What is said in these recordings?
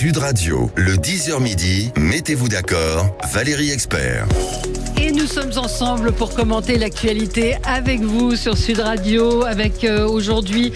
Sud Radio, le 10h midi, mettez-vous d'accord, Valérie Expert. Et nous sommes ensemble pour commenter l'actualité avec vous sur Sud Radio, avec aujourd'hui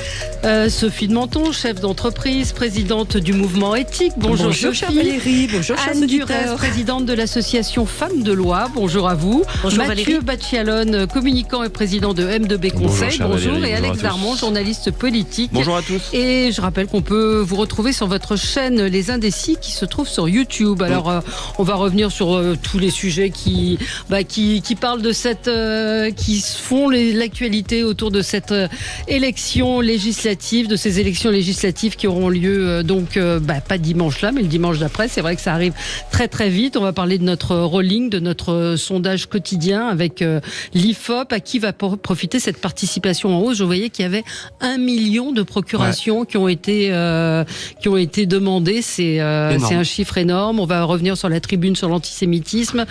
Sophie de Menton, chef d'entreprise, présidente du mouvement éthique. Bonjour Sophie. Valérie, bonjour Anne Durez, présidente de l'association Femmes de Loi. Bonjour à vous. Bonjour Mathieu Bacchialone, communicant et président de M2B Conseil. Bonjour. Valérie, Et Alex Darmon, journaliste politique. Bonjour à tous. Et je rappelle qu'on peut vous retrouver sur votre chaîne Les Indécis qui se trouve sur YouTube. Alors on va revenir sur tous les sujets qui parlent de cette qui font l'actualité autour de cette élection législative, de ces élections législatives qui auront lieu pas dimanche là, mais le dimanche d'après. C'est vrai que ça arrive très très vite. On va parler de notre rolling, de notre sondage quotidien avec l'IFOP. À qui va profiter cette participation en hausse? Je voyais qu'il y avait 1 million de procurations qui ont été demandées. C'est un chiffre énorme. On va revenir sur la tribune sur l'antisémitisme,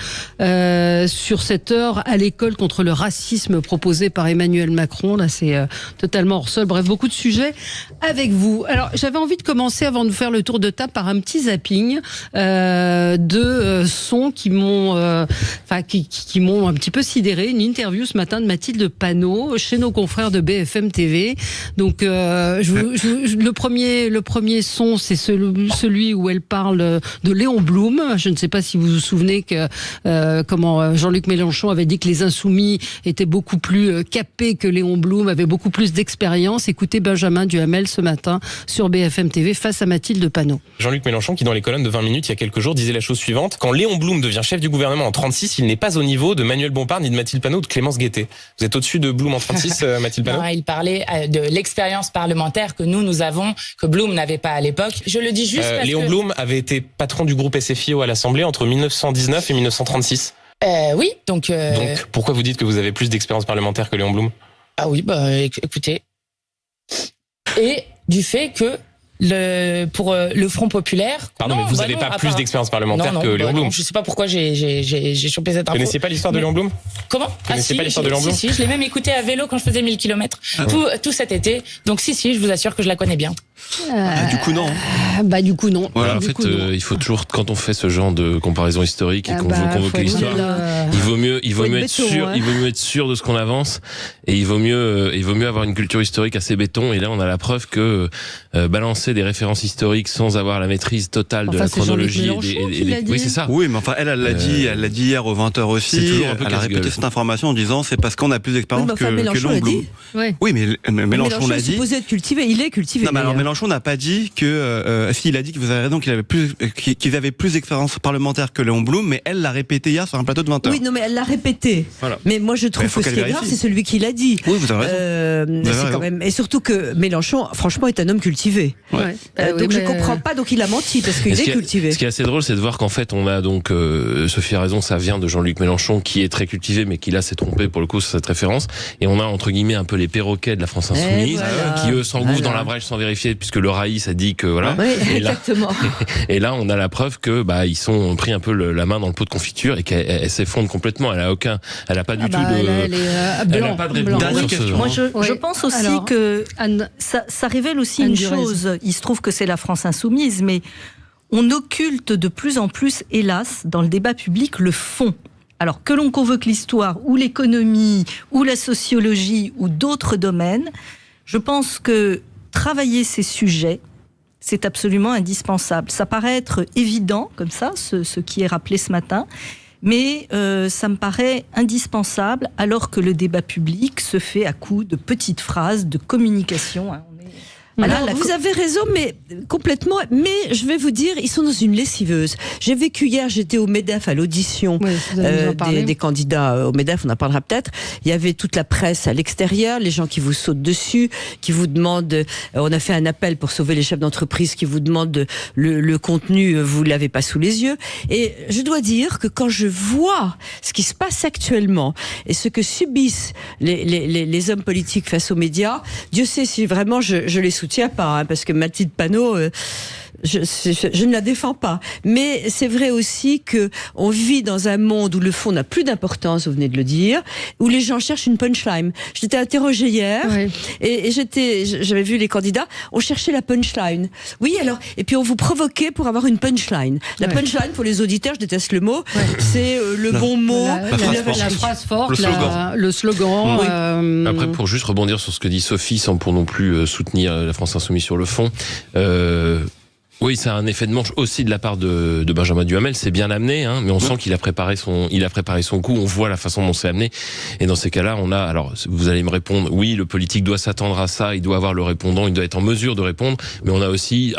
sur cette heure à l'école contre le racisme proposée par Emmanuel Macron. Là, c'est totalement hors sol. Bref, beaucoup de sujets avec vous. Alors, j'avais envie de commencer avant de faire le tour de table par un petit zapping de sons qui m'ont un petit peu sidéré. Une interview ce matin de Mathilde Panot chez nos confrères de BFM TV. Donc, le premier son, c'est celui où elle parle de Léon Blum. Je ne sais pas si vous vous souvenez que Jean-Luc Mélenchon avait dit que les Insoumis étaient beaucoup plus capés que Léon Blum, avait beaucoup plus d'expérience. Écoutez Benjamin Duhamel ce matin sur BFM TV face à Mathilde Panot. Jean-Luc Mélenchon qui dans les colonnes de 20 minutes il y a quelques jours disait la chose suivante: quand Léon Blum devient chef du gouvernement en 36, il n'est pas au niveau de Manuel Bompard, ni de Mathilde Panot ou de Clémence Guettet. Vous êtes au-dessus de Blum en 36, Mathilde Panot? Non, il parlait de l'expérience parlementaire que nous avons, que Blum n'avait pas à l'époque. Je le dis juste parce Léon Blum avait été patron du groupe SFIO à l'Assemblée entre 1919 et 1936. Oui, donc pourquoi vous dites que vous avez plus d'expérience parlementaire que Léon Blum? Ah oui, écoutez. Et du fait que pour le Front Populaire... Pardon, mais vous n'avez pas plus d'expérience parlementaire que Léon Blum. Je ne sais pas pourquoi j'ai chopé cette info. Vous connaissez pas l'histoire de Léon Blum? Comment? Vous connaissez pas l'histoire de Léon Blum? Si, je l'ai même écouté à vélo quand je faisais 1000 km tout cet été. Donc si, je vous assure que je la connais bien. Du coup, non. Du coup, non. Voilà, il faut toujours, quand on fait ce genre de comparaison historique et qu'on veut convoquer l'histoire, il vaut mieux être sûr de ce qu'on avance, et il vaut mieux avoir une culture historique assez béton. Et là, on a la preuve que balancer des références historiques sans avoir la maîtrise totale de la chronologie oui, c'est ça. Oui, mais enfin, elle l'a dit hier aux 20h aussi. Elle a répété cette information en disant c'est parce qu'on a plus d'expérience que Léon Blum. Oui, mais Mélenchon l'a dit. Il est supposé être cultivé, il est cultivé. Non, mais alors Mélenchon n'a pas dit que il a dit que vous avez raison qu'ils avaient plus d'expérience parlementaire que Léon Blum, mais elle l'a répété hier sur un plateau de 20h. Oui, non, mais elle l'a répété. Voilà. Mais moi je trouve que ce qui est grave, c'est celui qui l'a dit. Oui, vous avez raison. C'est quand même, et surtout que Mélenchon, franchement, est un homme cultivé. Ouais. Donc je comprends pas, donc il a menti parce qu'il est cultivé. Ce qui est assez drôle, c'est de voir qu'en fait on a donc Sophie a raison, ça vient de Jean-Luc Mélenchon qui est très cultivé, mais qui là s'est trompé pour le coup sur cette référence. Et on a entre guillemets un peu les perroquets de la France insoumise qui eux s'engouffrent dans la brèche sans vérifier, puisque le Raïs a dit que voilà. Oui, et là, exactement. Et là, on a la preuve que ils ont pris un peu la main dans le pot de confiture et qu'elle s'effondre complètement. Elle a pas du tout de. Elle a pas de réponse. Dernière question. Moi, je pense aussi que ça révèle aussi une chose. Il se trouve que c'est la France insoumise, mais on occulte de plus en plus, hélas, dans le débat public, le fond. Alors que l'on convoque l'histoire ou l'économie ou la sociologie ou d'autres domaines, je pense que travailler ces sujets, c'est absolument indispensable. Ça paraît être évident, comme ça, ce qui est rappelé ce matin, mais ça me paraît indispensable alors que le débat public se fait à coups de petites phrases, de communication. Alors, vous avez raison, mais complètement. Mais je vais vous dire, ils sont dans une lessiveuse. J'ai vécu hier, j'étais au MEDEF à l'audition des candidats au MEDEF, on en parlera peut-être. Il y avait toute la presse à l'extérieur, les gens qui vous sautent dessus, qui vous demandent. On a fait un appel pour sauver les chefs d'entreprise, qui vous demandent le contenu, vous l'avez pas sous les yeux. Et je dois dire que quand je vois ce qui se passe actuellement et ce que subissent les hommes politiques face aux médias, Dieu sait si vraiment je les soutiens pas, parce que Mathilde Panot, je ne la défends pas. Mais c'est vrai aussi que on vit dans un monde où le fond n'a plus d'importance, vous venez de le dire, où les gens cherchent une punchline. J'étais interrogée hier et j'avais vu les candidats, on cherchait la punchline. Oui, alors, et puis on vous provoquait pour avoir une punchline. La punchline, pour les auditeurs, je déteste le mot, c'est le bon mot, la phrase forte, le slogan. Après, pour juste rebondir sur ce que dit Sophie, sans pour non plus soutenir la France Insoumise sur le fond, oui, c'est un effet de manche aussi de la part de Benjamin Duhamel. C'est bien amené, hein, mais on sent qu'il a préparé son coup. On voit la façon dont c'est amené. Et dans ces cas-là, on a, alors, vous allez me répondre, oui, le politique doit s'attendre à ça, il doit avoir le répondant, il doit être en mesure de répondre, mais on a aussi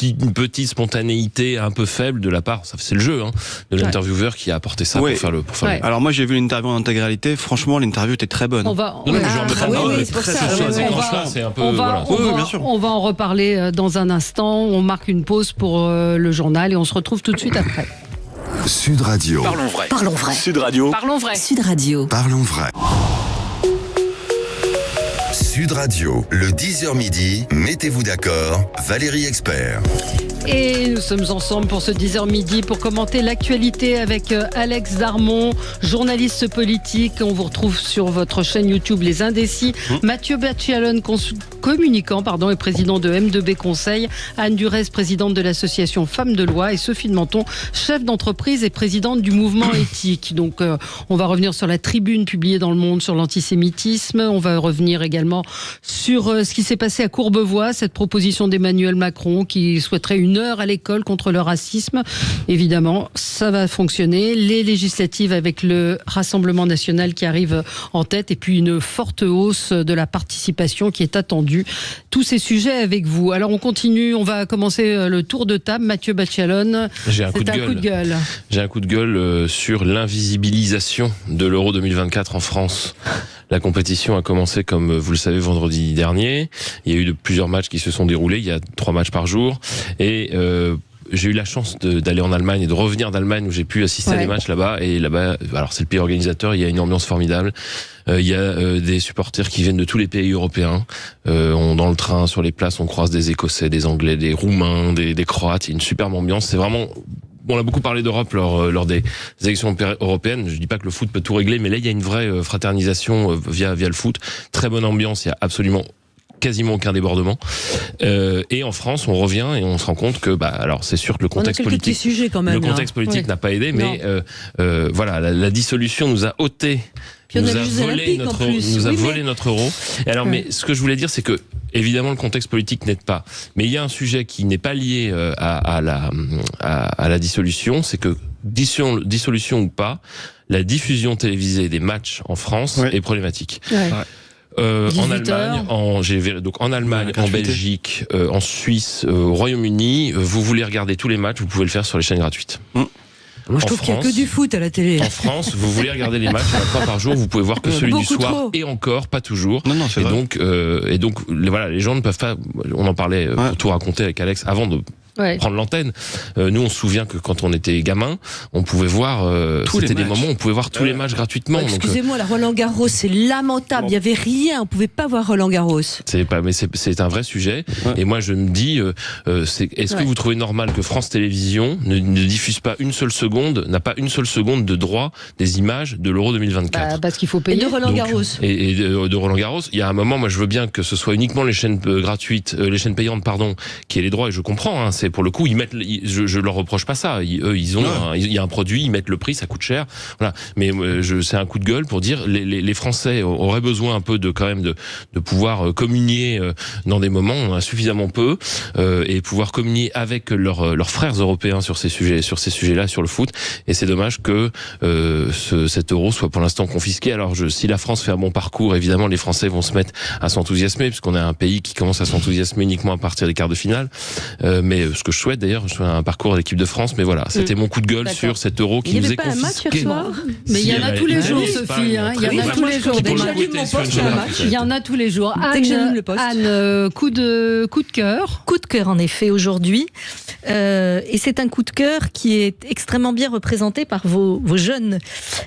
une petite spontanéité un peu faible de la part, c'est le jeu, hein, de l'intervieweur qui a apporté ça pour faire le. Alors moi j'ai vu l'interview en intégralité. Franchement, l'interview était très bonne. On va en reparler dans un instant. On marque une pause pour le journal et on se retrouve tout de suite après. Sud Radio. Parlons vrai. Parlons vrai. Sud Radio. Parlons vrai. Sud Radio. Parlons vrai. Sud Radio, le 10h midi, mettez-vous d'accord, Valérie Expert. Et nous sommes ensemble pour ce 10h midi pour commenter l'actualité avec Alex Darmon, journaliste politique. On vous retrouve sur votre chaîne YouTube Les Indécis. Mathieu Bachelon, communicant et président de M2B Conseil. Anne Durez, présidente de l'association Femmes de Loi. Et Sophie de Menton, chef d'entreprise et présidente du mouvement éthique. Donc on va revenir sur la tribune publiée dans Le Monde sur l'antisémitisme. On va revenir également sur ce qui s'est passé à Courbevoie, cette proposition d'Emmanuel Macron qui souhaiterait une heure à l'école contre le racisme. Évidemment, ça va fonctionner. Les législatives avec le Rassemblement national qui arrive en tête et puis une forte hausse de la participation qui est attendue. Tous ces sujets avec vous. Alors on continue, on va commencer le tour de table. Mathieu Bachelon, j'ai un coup de gueule. J'ai un coup de gueule sur l'invisibilisation de l'Euro 2024 en France. La compétition a commencé, comme vous le savez, vendredi dernier. Il y a eu plusieurs matchs qui se sont déroulés. Il y a 3 matchs par jour. Et j'ai eu la chance d'aller en Allemagne et de revenir d'Allemagne où j'ai pu assister à des matchs là-bas. Et là-bas, alors c'est le pays organisateur, il y a une ambiance formidable. Il y a des supporters qui viennent de tous les pays européens. Dans le train, sur les places, on croise des Écossais, des Anglais, des Roumains, des Croates. Il y a une superbe ambiance. C'est vraiment... On a beaucoup parlé d'Europe lors des élections européennes. Je dis pas que le foot peut tout régler, mais là, il y a une vraie fraternisation via le foot. Très bonne ambiance, il y a absolument quasiment aucun débordement. Et en France, on revient et on se rend compte que, alors c'est sûr que le contexte politique, quand même, le contexte politique n'a pas aidé, mais voilà, la dissolution nous a ôté, nous a volé notre euro. Et alors, mais ce que je voulais dire, c'est que évidemment, le contexte politique n'aide pas. Mais il y a un sujet qui n'est pas lié à la dissolution, c'est que dissolution ou pas, la diffusion télévisée des matchs en France est problématique. En Allemagne, en Belgique, en Suisse, au Royaume-Uni, vous voulez regarder tous les matchs, vous pouvez le faire sur les chaînes gratuites. Moi, je trouve qu'il n'y a que du foot à la télé. En France, vous voulez regarder les matchs 1 fois par jour, vous pouvez voir que celui du soir et encore, pas toujours. Non, c'est vrai. Donc, voilà, les gens ne peuvent pas. On en parlait pour tout raconter avec Alex avant de prendre l'antenne. Nous, on se souvient que quand on était gamin, on pouvait voir. C'était des moments où on pouvait voir tous les matchs gratuitement. Excusez-moi, la Roland Garros, c'est lamentable. Il n'y avait rien. On pouvait pas voir Roland Garros. Mais c'est un vrai sujet. Et moi, je me dis, est-ce que vous trouvez normal que France Télévisions ne diffuse pas une seule seconde, n'a pas une seule seconde de droit des images de l'Euro 2024? Parce qu'il faut payer. Et de Roland Garros. Et de Roland Garros. Il y a un moment, moi, je veux bien que ce soit uniquement les chaînes gratuites, les chaînes payantes, qui aient les droits. Et je comprends. Hein, pour le coup, je leur reproche pas ça. Il y a un produit, ils mettent le prix, ça coûte cher. Voilà. Mais c'est un coup de gueule pour dire les Français auraient besoin un peu quand même de pouvoir communier dans des moments où on a suffisamment peu et pouvoir communier avec leurs frères européens sur ces sujets-là, sur le foot. Et c'est dommage que cet euro soit pour l'instant confisqué. Alors si la France fait un bon parcours, évidemment les Français vont se mettre à s'enthousiasmer puisqu'on a un pays qui commence à s'enthousiasmer uniquement à partir des quarts de finale. Mais ce que je souhaite d'ailleurs, je souhaite un parcours à l'équipe de France, mais voilà, c'était mon coup de gueule sur cet euro qui nous est confisqué. Mais il y en a tous les jours, Sophie. Il y en a tous les jours. Il y en a tous les jours. Anne, coup de cœur. Coup de cœur, en effet, aujourd'hui. Et c'est un coup de cœur qui est extrêmement bien représenté par vos jeunes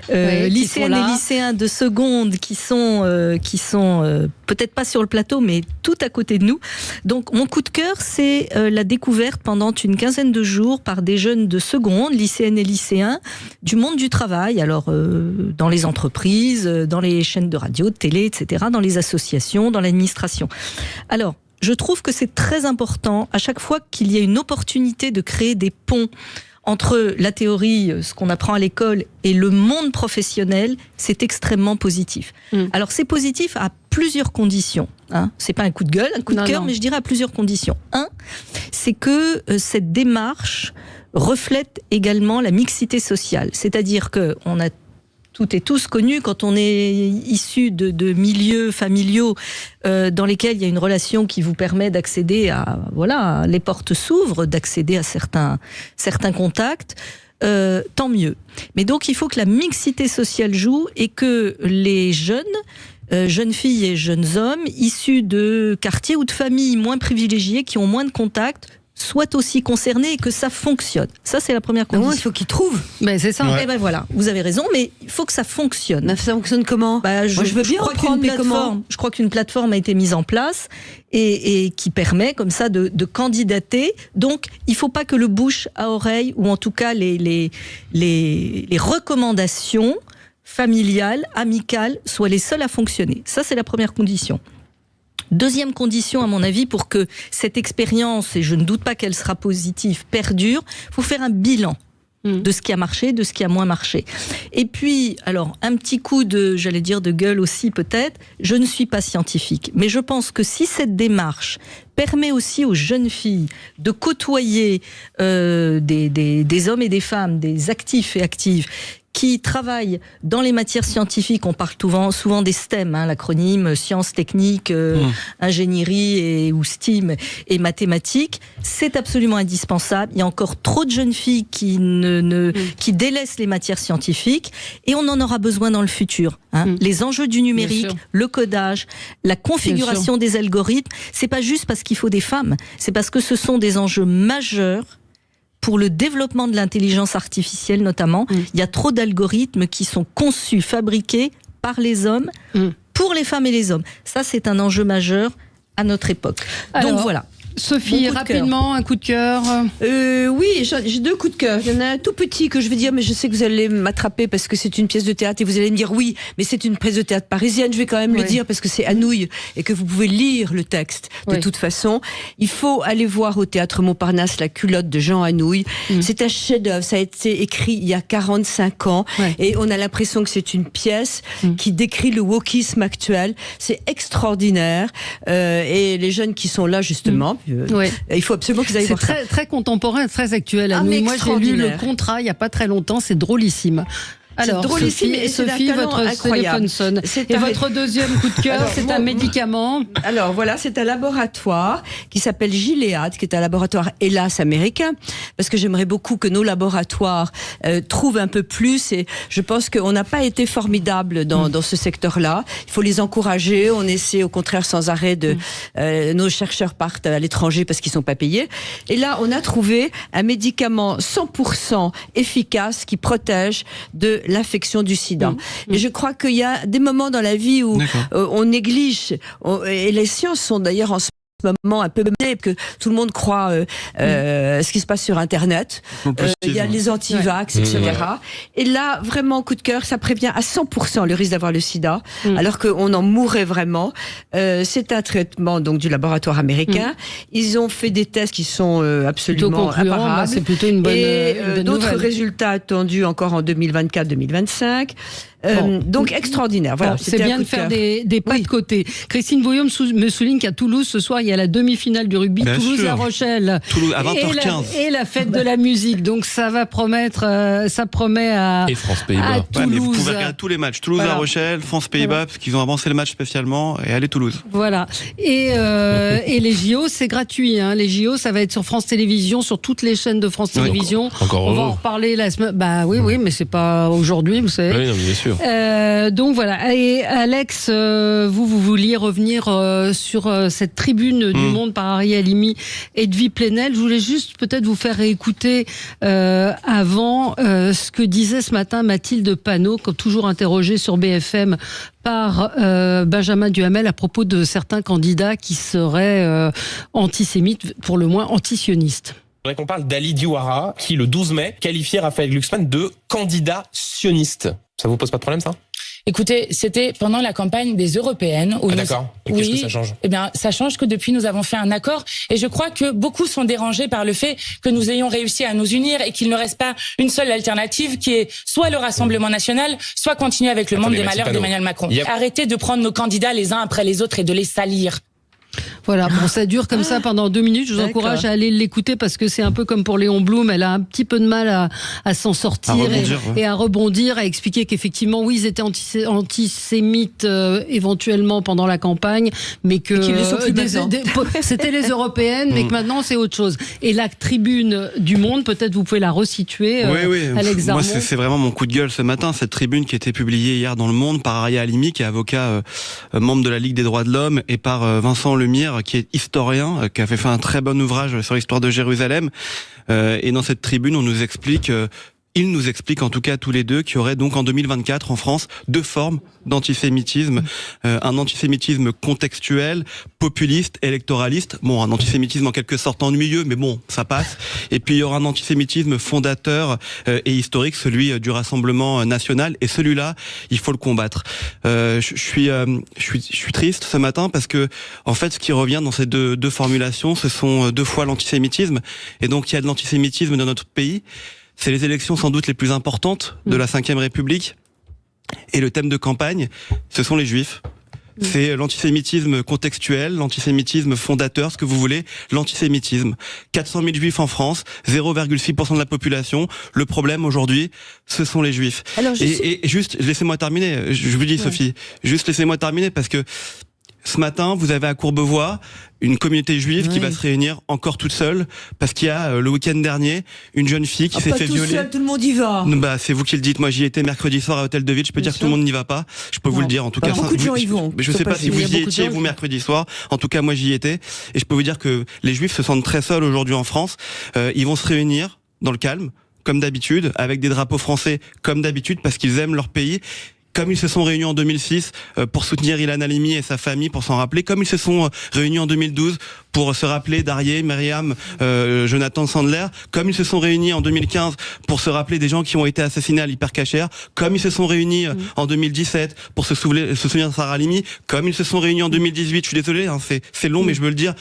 lycéennes et lycéens de seconde qui sont peut-être pas sur le plateau, mais tout à côté de nous. Donc mon coup de cœur, c'est la découverte pendant une quinzaine de jours par des jeunes de seconde, lycéennes et lycéens, du monde du travail. Alors dans les entreprises, dans les chaînes de radio, de télé, etc., dans les associations, dans l'administration. Alors, je trouve que c'est très important, à chaque fois qu'il y a une opportunité de créer des ponts entre la théorie, ce qu'on apprend à l'école, et le monde professionnel, c'est extrêmement positif. Alors, c'est positif à plusieurs conditions. C'est pas un coup de gueule, un coup de cœur, mais je dirais à plusieurs conditions. Un, c'est que cette démarche reflète également la mixité sociale. C'est-à-dire qu'on a toutes et tous connus, quand on est issu de milieux familiaux dans lesquels il y a une relation qui vous permet d'accéder à, voilà, les portes s'ouvrent, d'accéder à certains contacts, tant mieux. Mais donc il faut que la mixité sociale joue et que les jeunes filles et jeunes hommes issus de quartiers ou de familles moins privilégiées, qui ont moins de contacts, soient aussi concernés et que ça fonctionne. Ça, c'est la première condition. Non, il faut qu'ils trouvent. Ben, c'est ça. Ouais. Et ben voilà, vous avez raison, mais il faut que ça fonctionne. Mais ça fonctionne comment? Moi, je veux bien reprendre, mais comment? Je crois qu'une plateforme a été mise en place et qui permet comme ça de candidater. Donc, il ne faut pas que le bouche à oreille, ou en tout cas les recommandations familiales, amicales, soient les seules à fonctionner. Ça, c'est la première condition. Deuxième condition, à mon avis, pour que cette expérience, et je ne doute pas qu'elle sera positive, perdure, il faut faire un bilan de ce qui a marché, de ce qui a moins marché. Et puis, alors, un petit coup de gueule aussi peut-être, je ne suis pas scientifique, mais je pense que si cette démarche permet aussi aux jeunes filles de côtoyer des hommes et des femmes, des actifs et actives, qui travaillent dans les matières scientifiques, on parle souvent des STEM, l'acronyme sciences, techniques, ingénierie ou STEAM et mathématiques, c'est absolument indispensable. Il y a encore trop de jeunes filles qui délaissent les matières scientifiques et on en aura besoin dans le futur. Les enjeux du numérique, le codage, la configuration des algorithmes, c'est pas juste parce qu'il faut des femmes, c'est parce que ce sont des enjeux majeurs pour le développement de l'intelligence artificielle notamment. Il y a trop d'algorithmes qui sont conçus, fabriqués par les hommes, pour les femmes et les hommes. Ça, c'est un enjeu majeur à notre époque. Alors, donc voilà. Sophie, rapidement, un coup de cœur. Oui, j'ai deux coups de cœur. Il y en a un tout petit que je vais dire, mais je sais que vous allez m'attraper parce que c'est une pièce de théâtre et vous allez me dire oui, mais c'est une pièce de théâtre parisienne. Je vais quand même le dire parce que c'est Anouilh et que vous pouvez lire le texte. De toute façon, il faut aller voir au théâtre Montparnasse La culotte de Jean Anouilh. C'est un chef-d'œuvre. Ça a été écrit il y a 45 ans et on a l'impression que c'est une pièce qui décrit le wokisme actuel. C'est extraordinaire et les jeunes qui sont là justement. Il faut absolument qu'ils aillent voir ça. C'est très contemporain, très actuel. Moi, j'ai lu Le Contrat il n'y a pas très longtemps. C'est drôlissime. Alors, Sophie, votre téléphone sonne. Et votre deuxième coup de cœur, c'est un médicament. Alors voilà, c'est un laboratoire qui s'appelle Gilead, qui est un laboratoire hélas américain, parce que j'aimerais beaucoup que nos laboratoires trouvent un peu plus. Et je pense qu'on n'a pas été formidable dans ce secteur-là. Il faut les encourager. On essaie au contraire sans arrêt de nos chercheurs partent à l'étranger parce qu'ils sont pas payés. Et là, on a trouvé un médicament 100% efficace qui protège de l'infection du sida. Et je crois qu'il y a des moments dans la vie où on néglige, et les sciences sont d'ailleurs en ce moment un peu mené, que tout le monde croit ce qui se passe sur Internet. Il y a les anti-vax, etc. Et là, vraiment, coup de cœur, ça prévient à 100% le risque d'avoir le sida, alors qu'on en mourrait vraiment. C'est un traitement donc du laboratoire américain. Ils ont fait des tests qui sont absolument imparables. C'est plutôt une bonne, d'autres résultats attendus encore en 2024-2025. Donc extraordinaire. Voilà, c'est bien de faire des pas de côté. Christine Bouillon me souligne qu'à Toulouse ce soir il y a la demi-finale du rugby, Toulouse-La Rochelle. Toulouse à 20h15. Et la fête de la musique. Donc ça va promettre, ça promet à. Et France-Pays-Bas. Mais vous pouvez regarder tous les matchs. Toulouse-La Rochelle, France-Pays-Bas, parce qu'ils ont avancé le match spécialement, et allez Toulouse. Voilà. Et les JO, c'est gratuit. Les JO, ça va être sur France Télévisions, sur toutes les chaînes de France Télévisions. Encore on va en reparler la semaine. Oui, mais c'est pas aujourd'hui, vous savez. Oui, non, bien sûr. sûr. Donc voilà. Et Alex, vous vouliez revenir sur cette tribune du Monde par Ari Halimi et Edwy Plenel. Je voulais juste peut-être vous faire réécouter avant ce que disait ce matin Mathilde Panot, comme toujours interrogée sur BFM par Benjamin Duhamel à propos de certains candidats qui seraient antisémites, pour le moins antisionistes. Je voudrais qu'on parle d'Ali Diouara, qui le 12 mai qualifiait Raphaël Glucksmann de candidat sioniste. Ça vous pose pas de problème, ça ? Écoutez, c'était pendant la campagne des européennes. Où d'accord. Et qu'est-ce que ça change ? Eh bien, ça change que depuis, nous avons fait un accord. Et je crois que beaucoup sont dérangés par le fait que nous ayons réussi à nous unir et qu'il ne reste pas une seule alternative qui est soit le Rassemblement national, soit continuer avec le monde des malheurs d'Emmanuel Macron. Arrêtez de prendre nos candidats les uns après les autres et de les salir. Voilà, bon, ça dure comme ça pendant 2 minutes. Je vous encourage à aller l'écouter parce que c'est un peu comme pour Léon Blum. Elle a un petit peu de mal à s'en sortir et à rebondir, à expliquer qu'effectivement, oui, ils étaient antisémites éventuellement pendant la campagne, mais que c'était les européennes, mais que maintenant c'est autre chose. Et la tribune du Monde, peut-être vous pouvez la resituer, Alex Zarmon. Moi, c'est vraiment mon coup de gueule ce matin, cette tribune qui a été publiée hier dans Le Monde par Ari Halimi, qui est avocat, membre de la Ligue des droits de l'homme, et par Vincent Lemire, qui est historien, qui a fait un très bon ouvrage sur l'histoire de Jérusalem. Et dans cette tribune, on nous explique, il nous explique en tout cas tous les deux qu'il y aurait donc en 2024 en France 2 formes d'antisémitisme. Un antisémitisme contextuel, populiste, électoraliste. Bon, un antisémitisme en quelque sorte ennuyeux, mais bon, ça passe. Et puis il y aura un antisémitisme fondateur et historique, celui du Rassemblement national. Et celui-là, il faut le combattre. Je suis triste ce matin parce que en fait, ce qui revient dans ces deux formulations, ce sont 2 fois l'antisémitisme. Et donc il y a de l'antisémitisme dans notre pays. C'est les élections sans doute les plus importantes de la Ve République. Et le thème de campagne, ce sont les Juifs. C'est l'antisémitisme contextuel, l'antisémitisme fondateur, ce que vous voulez, l'antisémitisme. 400 000 Juifs en France, 0,6% de la population. Le problème aujourd'hui, ce sont les Juifs. Alors, et juste, laissez-moi terminer. Je vous dis, Sophie, juste laissez-moi terminer parce que ce matin, vous avez à Courbevoie une communauté juive qui va se réunir encore toute seule parce qu'il y a le week-end dernier une jeune fille qui s'est fait violer. Seul, tout le monde y va. Bah, c'est vous qui le dites. Moi, j'y étais mercredi soir à Hôtel de Ville. Je peux dire que tout le monde n'y va pas. Je peux vous le dire. En tout cas, beaucoup de gens y vont. Je sais pas si vous y étiez vous mercredi soir. En tout cas, moi, j'y étais. Et je peux vous dire que les Juifs se sentent très seuls aujourd'hui en France. Ils vont se réunir dans le calme, comme d'habitude, avec des drapeaux français, comme d'habitude, parce qu'ils aiment leur pays. Comme ils se sont réunis en 2006 pour soutenir Ilan Halimi et sa famille, pour s'en rappeler, comme ils se sont réunis en 2012 pour se rappeler d'Arié, Myriam, Jonathan Sandler, comme ils se sont réunis en 2015 pour se rappeler des gens qui ont été assassinés à l'Hypercacher, comme ils se sont réunis en 2017 pour se souvenir de Sarah Halimi, comme ils se sont réunis en 2018, je suis désolé, hein, c'est long, mais je veux le dire,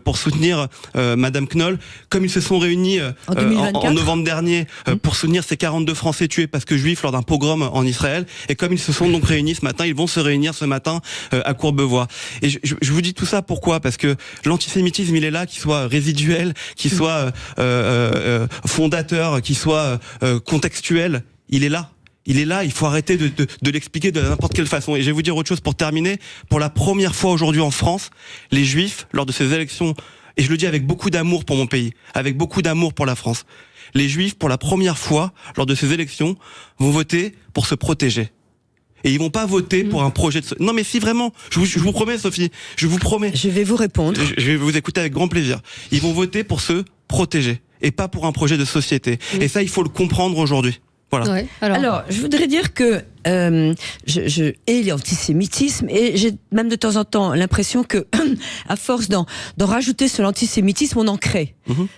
pour soutenir Madame Knoll, comme ils se sont réunis en novembre dernier pour soutenir ces 42 Français tués parce que juifs lors d'un pogrom en Israël, et comme ils se sont donc réunis ce matin, ils vont se réunir ce matin à Courbevoie. Et je vous dis tout ça pourquoi ? Parce que l'antisémitisme, il est là, qu'il soit résiduel, qu'il soit fondateur, qu'il soit contextuel, il est là. Il est là, il faut arrêter de l'expliquer de n'importe quelle façon. Et je vais vous dire autre chose pour terminer. Pour la première fois aujourd'hui en France, les Juifs, lors de ces élections, et je le dis avec beaucoup d'amour pour mon pays, avec beaucoup d'amour pour la France, les Juifs, pour la première fois, lors de ces élections, vont voter pour se protéger. Et ils vont pas voter pour un projet de... Non mais si, vraiment, je vous promets, Sophie, je vous promets. Je vais vous répondre. Je vais vous écouter avec grand plaisir. Ils vont voter pour se protéger et pas pour un projet de société. Et ça, il faut le comprendre aujourd'hui. Voilà. Ouais, alors, je voudrais dire que je hais l'antisémitisme et j'ai même de temps en temps l'impression que, à force d'en rajouter sur l'antisémitisme, on en crée.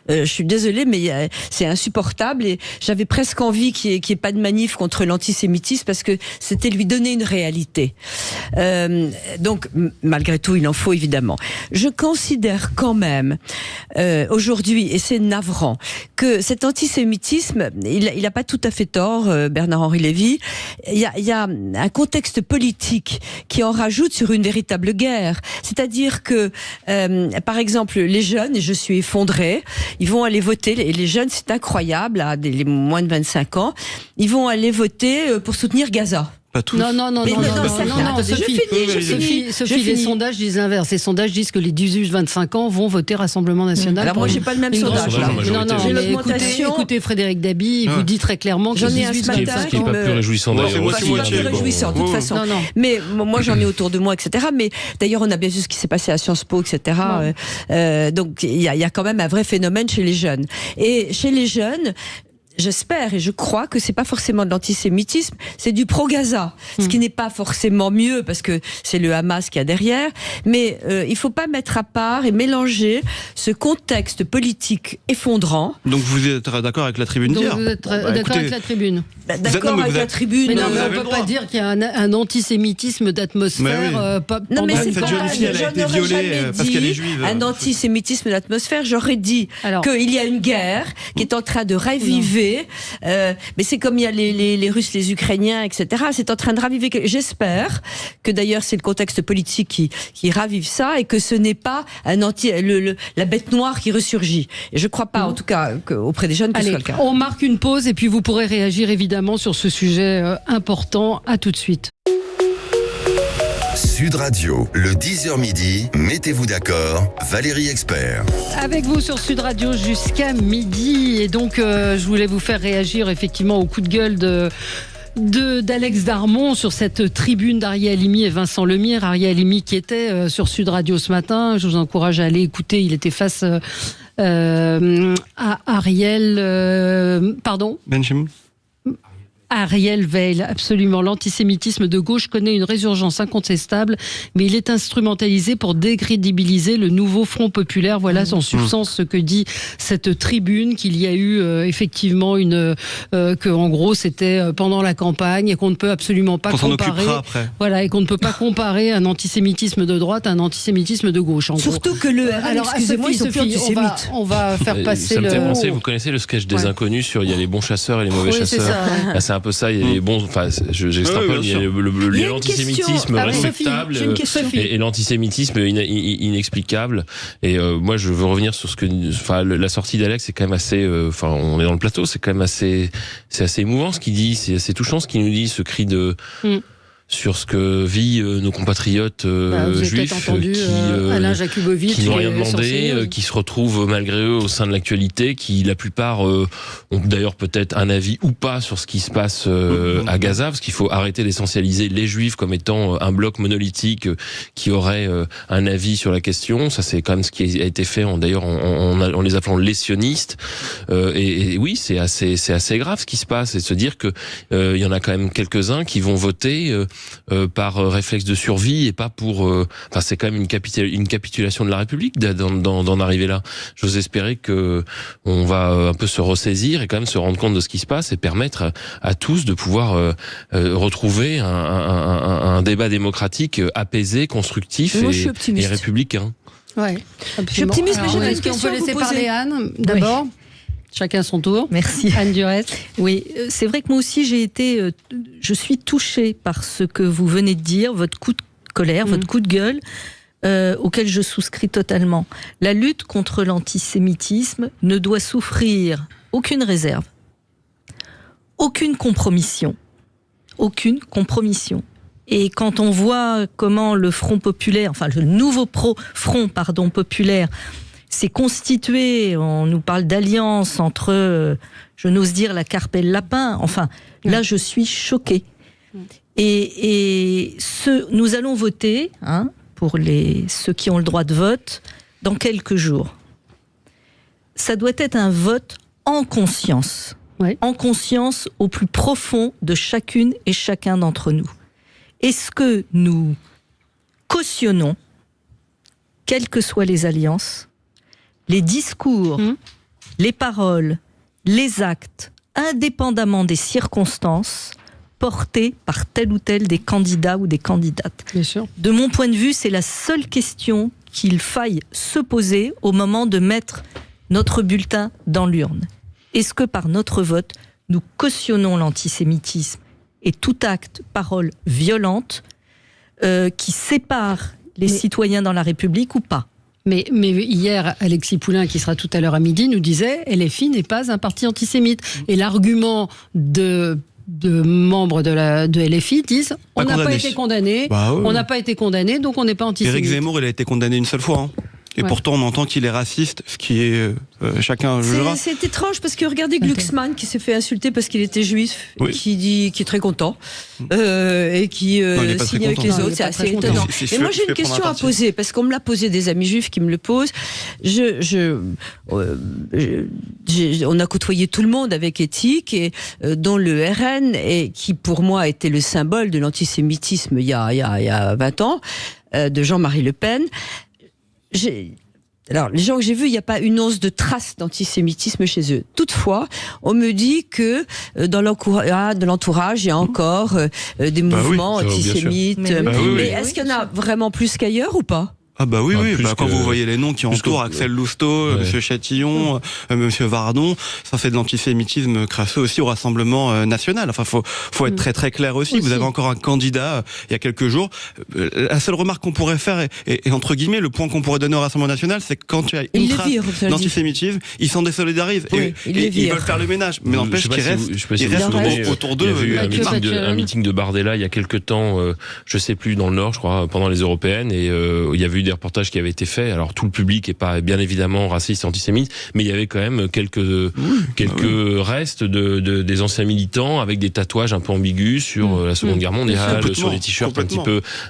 Je suis désolée, mais c'est insupportable et j'avais presque envie qu'il y ait pas de manif contre l'antisémitisme parce que c'était lui donner une réalité. Donc, malgré tout, il en faut évidemment. Je considère quand même aujourd'hui, et c'est navrant, que cet antisémitisme, il a pas tout à fait tort, Bernard-Henri Lévy. Il y a un contexte politique qui en rajoute sur une véritable guerre. C'est-à-dire que, par exemple, les jeunes, et je suis effondrée, ils vont aller voter, et les jeunes, c'est incroyable, les moins de 25 ans, ils vont aller voter pour soutenir Gaza. Pas tous. Non, Sophie, les sondages disent l'inverse. Les sondages disent que les 18-25 ans vont voter Rassemblement National. Alors moi, j'ai pas le même sondage. Écoutez Frédéric Dabi, il vous dit très clairement que j'en ai un ce matin qui n'est pas plus réjouissant d'ailleurs. C'est pas plus réjouissant de toute façon. Mais moi, j'en ai autour de moi, etc. Mais d'ailleurs, on a bien vu ce qui s'est passé à Sciences Po, etc. Donc, il y a quand même un vrai phénomène chez les jeunes. Et chez les jeunes, j'espère et je crois que c'est pas forcément de l'antisémitisme, c'est du pro-Gaza, ce qui n'est pas forcément mieux parce que c'est le Hamas qui a derrière, mais il faut pas mettre à part et mélanger ce contexte politique effondrant. Donc vous êtes d'accord avec la tribune d'hier? Vous êtes d'accord avec la tribune? D'accord avec la tribune. Mais non, mais on peut pas dire qu'il y a un antisémitisme d'atmosphère. Non, mais c'est cette jeune fille, elle a été violée parce qu'elle est juive. Un antisémitisme d'atmosphère, j'aurais dit qu'il y a une guerre qui est en train de raviver. Mais c'est comme il y a les Russes, les Ukrainiens, etc. C'est en train de raviver. J'espère que d'ailleurs c'est le contexte politique qui ravive ça et que ce n'est pas la bête noire qui ressurgit. Et je crois pas, en tout cas, auprès des jeunes, que ce soit le cas. On marque une pause et puis vous pourrez réagir évidemment sur ce sujet important. À tout de suite. Sud Radio, le 10h midi, mettez-vous d'accord, Valérie Expert. Avec vous sur Sud Radio jusqu'à midi. Et donc, je voulais vous faire réagir effectivement au coup de gueule d'Alex Darmon sur cette tribune d'Ariel Halimi et Vincent Lemire. Ariel Halimi qui était sur Sud Radio ce matin. Je vous encourage à aller écouter. Il était face à Ariel... Benjamin. Ariel Veil, absolument. L'antisémitisme de gauche connaît une résurgence incontestable, mais il est instrumentalisé pour décrédibiliser le nouveau Front populaire. Voilà en substance ce que dit cette tribune, qu'il y a eu effectivement que en gros c'était pendant la campagne et qu'on ne peut absolument pas comparer. Voilà, et qu'on ne peut pas comparer un antisémitisme de droite à un antisémitisme de gauche. Surtout que le RN, excusez-moi, ils sont plus antisémites. On va faire passer ça me fait penser, vous connaissez le sketch des inconnus sur il y a les bons chasseurs et les mauvais chasseurs. C'est un peu ça, il y a les bons, enfin, j'extrapole, il y a l'antisémitisme respectable et l'antisémitisme inexplicable. Et moi, je veux revenir sur la sortie d'Alex, c'est quand même assez, on est dans le plateau, c'est quand même assez émouvant ce qu'il dit, c'est assez touchant ce qu'il nous dit, ce cri de... sur ce que vivent nos compatriotes juifs qui n'ont rien demandé, qui se retrouvent malgré eux au sein de l'actualité, qui la plupart ont d'ailleurs peut-être un avis ou pas sur ce qui se passe à Gaza, parce qu'il faut arrêter d'essentialiser les juifs comme étant un bloc monolithique qui aurait un avis sur la question. Ça c'est quand même ce qui a été fait d'ailleurs en les appelant les sionistes. Et oui, c'est assez grave ce qui se passe, et de se dire que il y en a quand même quelques-uns qui vont voter par réflexe de survie et pas pour... c'est quand même une capitulation de la République d'en arriver là. J'ose espérer que on va un peu se ressaisir et quand même se rendre compte de ce qui se passe et permettre à tous de pouvoir retrouver un débat démocratique apaisé, constructif et républicain. Ouais, je suis optimiste, mais j'avais une question à vous poser. On peut laisser parler Anne d'abord. Oui. Chacun son tour. Merci. Anne Durette. Oui, c'est vrai que moi aussi je suis touchée par ce que vous venez de dire, votre coup de colère, votre coup de gueule, auquel je souscris totalement. La lutte contre l'antisémitisme ne doit souffrir aucune réserve, aucune compromission. Et quand on voit comment le Front populaire, le nouveau Front populaire, c'est constitué, on nous parle d'alliance entre, je n'ose dire, la carpe et le lapin. Là, je suis choquée. Et nous allons voter, pour ceux qui ont le droit de vote, dans quelques jours. Ça doit être un vote en conscience. En conscience au plus profond de chacune et chacun d'entre nous. Est-ce que nous cautionnons, quelles que soient les alliances, les discours, les paroles, les actes, indépendamment des circonstances, portés par tel ou tel des candidats ou des candidates. Bien sûr. De mon point de vue, c'est la seule question qu'il faille se poser au moment de mettre notre bulletin dans l'urne. Est-ce que par notre vote, nous cautionnons l'antisémitisme et tout acte, parole violente qui sépare les citoyens dans la République ou pas? Mais hier, Alexis Poulain, qui sera tout à l'heure à midi, nous disait LFI n'est pas un parti antisémite. Et l'argument de membres de LFI disent on n'a pas été condamné, on n'a pas été condamné, donc on n'est pas antisémite. Éric Zemmour, il a été condamné une seule fois. Et pourtant, on entend qu'il est raciste, ce qui est chacun jugera. C'est étrange parce que regardez Glucksmann qui s'est fait insulter parce qu'il était juif, qui est très content et qui signe avec les autres. C'est assez étonnant. Et moi, j'ai une question à poser parce qu'on me l'a posé, des amis juifs qui me le posent. On a côtoyé tout le monde avec éthique et dont le RN et qui pour moi était le symbole de l'antisémitisme il y a 20 ans de Jean-Marie Le Pen. Alors, les gens que j'ai vus, il n'y a pas une once de trace d'antisémitisme chez eux. Toutefois, on me dit que dans l'entourage, il y a encore des mouvements antisémites. Mais est-ce qu'il y en a vraiment plus qu'ailleurs ou pas ? Ah bah oui, quand vous voyez les noms qui entourent Axel Lousteau, Monsieur Chatillon, Monsieur Vardon, ça fait de l'antisémitisme crasseux aussi au Rassemblement national. Enfin, faut être très très clair aussi. Vous avez encore un candidat il y a quelques jours. La seule remarque qu'on pourrait faire et entre guillemets le point qu'on pourrait donner au Rassemblement national, c'est que quand il y a une trace d'antisémitisme, ils s'en désolidarisent et ils veulent faire le ménage. Mais n'empêche qu'ils restent autour d'eux. Un meeting de Bardella il y a quelques temps, je sais plus, dans le Nord, je crois, pendant les européennes, et il y avait eu des reportages qui avaient été faits. Alors tout le public est pas bien évidemment raciste et antisémite, mais il y avait quand même quelques restes des anciens militants avec des tatouages un peu ambigus sur la Seconde Guerre mondiale, sur des t-shirts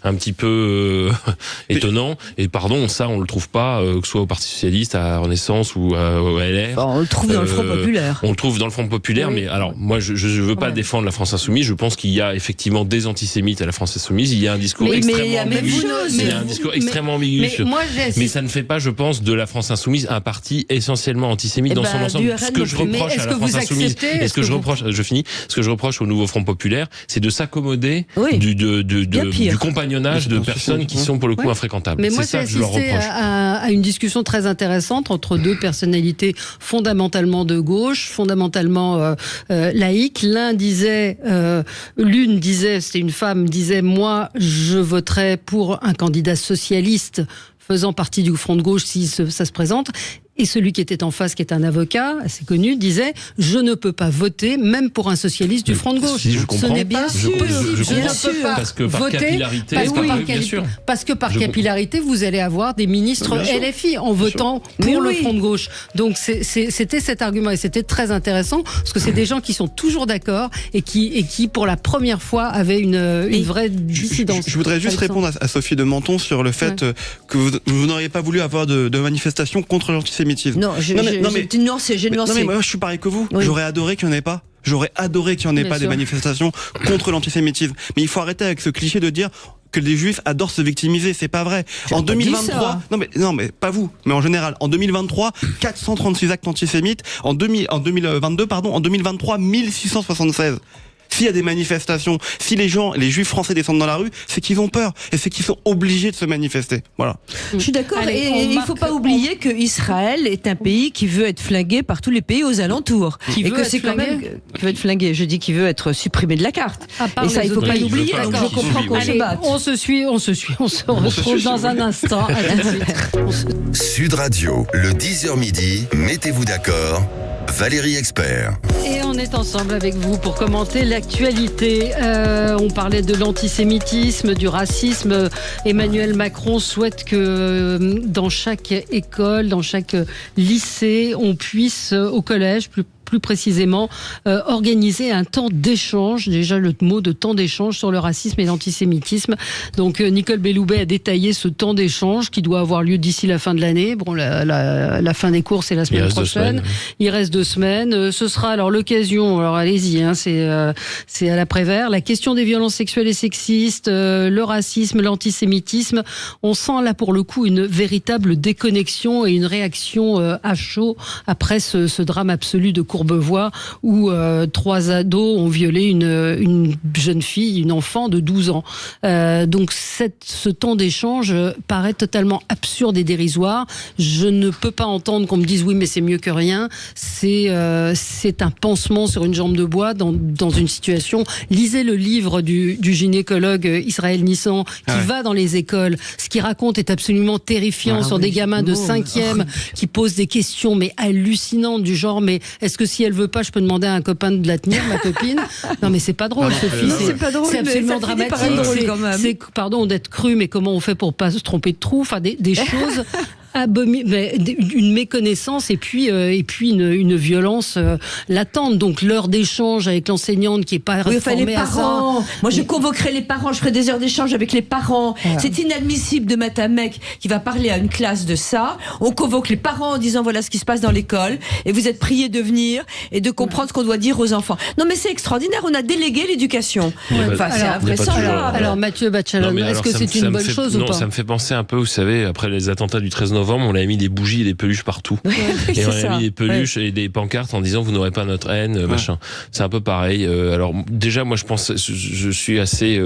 un petit peu étonnants. Et pardon, ça on le trouve pas, que ce soit au Parti socialiste, à Renaissance ou au LR. On le trouve dans le Front populaire. On le trouve dans le Front populaire, mais alors moi je veux pas défendre la France insoumise. Je pense qu'il y a effectivement des antisémites à la France insoumise. Il y a un discours extrêmement ambigu. Mais ça ne fait pas, je pense, de la France insoumise un parti essentiellement antisémite dans son ensemble. Ce que je reproche à la France insoumise, ce que je reproche au nouveau Front populaire, c'est de s'accommoder du compagnonnage de personnes qui sont pour le coup infréquentables. Mais moi, j'ai assisté à une discussion très intéressante entre deux personnalités fondamentalement de gauche, fondamentalement laïques. L'une disait, c'était une femme, disait, moi, je voterai pour un candidat socialiste faisant partie du front de gauche si ça se présente. Et celui qui était en face, qui est un avocat assez connu, disait « Je ne peux pas voter, même pour un socialiste du front de gauche. » Si, je comprends. Ce n'est pas possible. Je ne peux pas parce que par voter, capillarité, parce que par capillarité, vous allez avoir des ministres LFI en votant pour le front de gauche. Donc c'était cet argument et c'était très intéressant parce que c'est des gens qui sont toujours d'accord et qui pour la première fois avaient une vraie dissidence. Je voudrais juste répondre à Sophie de Menton sur le fait que vous n'auriez pas voulu avoir de manifestations contre l'antisémitisme. Non, j'ai nuancé. Non, mais moi, je suis pareil que vous. Oui. J'aurais adoré qu'il n'y en ait pas. J'aurais adoré qu'il n'y en ait pas des manifestations contre l'antisémitisme. Mais il faut arrêter avec ce cliché de dire que les juifs adorent se victimiser. C'est pas vrai. En 2023, non mais pas vous, mais en général, en 2023, 436 actes antisémites. En 2023, 1676. S'il y a des manifestations, si les juifs français descendent dans la rue, c'est qu'ils ont peur et c'est qu'ils sont obligés de se manifester. Voilà. Je suis d'accord. Et il ne faut pas oublier que Israël est un pays qui veut être flingué par tous les pays aux alentours. Qui veut être flingué. Je dis qu'il veut être supprimé de la carte. Et ça, il ne faut pas l'oublier. Donc je comprends qu'on se batte. On se suit. On se retrouve dans un instant. Sud Radio, le 10h midi, mettez-vous d'accord. Valérie Expert. Et on est ensemble avec vous pour commenter l'actualité. On parlait de l'antisémitisme, du racisme. Emmanuel Macron souhaite que dans chaque école, dans chaque lycée, on puisse, au collège, plus précisément, organiser un temps d'échange, déjà le mot de temps d'échange sur le racisme et l'antisémitisme. Donc Nicole Belloubet a détaillé ce temps d'échange qui doit avoir lieu d'ici la fin de l'année. Bon, la fin des cours, c'est la semaine prochaine. Il reste 2 semaines. Ce sera alors l'occasion, alors allez-y, c'est à l'après-vert, la question des violences sexuelles et sexistes, le racisme, l'antisémitisme. On sent là pour le coup une véritable déconnexion et une réaction à chaud après ce drame absolu de Courbevoie où 3 ados ont violé une jeune fille, une enfant de 12 ans. Donc ce temps d'échange paraît totalement absurde et dérisoire. Je ne peux pas entendre qu'on me dise oui mais c'est mieux que rien. C'est un pansement sur une jambe de bois dans une situation. Lisez le livre du gynécologue Israël Nissan qui va dans les écoles. Ce qu'il raconte est absolument terrifiant sur des gamins de 5e qui posent des questions mais hallucinantes du genre mais est-ce que si elle veut pas, je peux demander à un copain de la tenir, ma copine. Non, mais c'est pas drôle, Sophie. C'est absolument dramatique. Pardon d'être cru, mais comment on fait pour pas se tromper de trou? Enfin, des choses. Une méconnaissance et puis une violence latente. Donc l'heure d'échange avec l'enseignante qui est pas formée à ça. Moi je convoquerai les parents, je ferai des heures d'échange avec les parents. Voilà. C'est inadmissible de mettre un mec qui va parler à une classe de ça. On convoque les parents en disant voilà ce qui se passe dans l'école et vous êtes priés de venir et de comprendre ce qu'on doit dire aux enfants. Non mais c'est extraordinaire, on a délégué l'éducation. Enfin, c'est invraisemblable. Alors Mathieu Bachalon, est-ce que c'est une bonne chose ou pas? Non, ça me fait penser un peu, vous savez, après les attentats du 13 novembre, on avait mis des bougies et des peluches partout. Et on avait mis des peluches et des pancartes en disant vous n'aurez pas notre haine, machin. C'est un peu pareil. Alors déjà, moi je pense, je suis assez...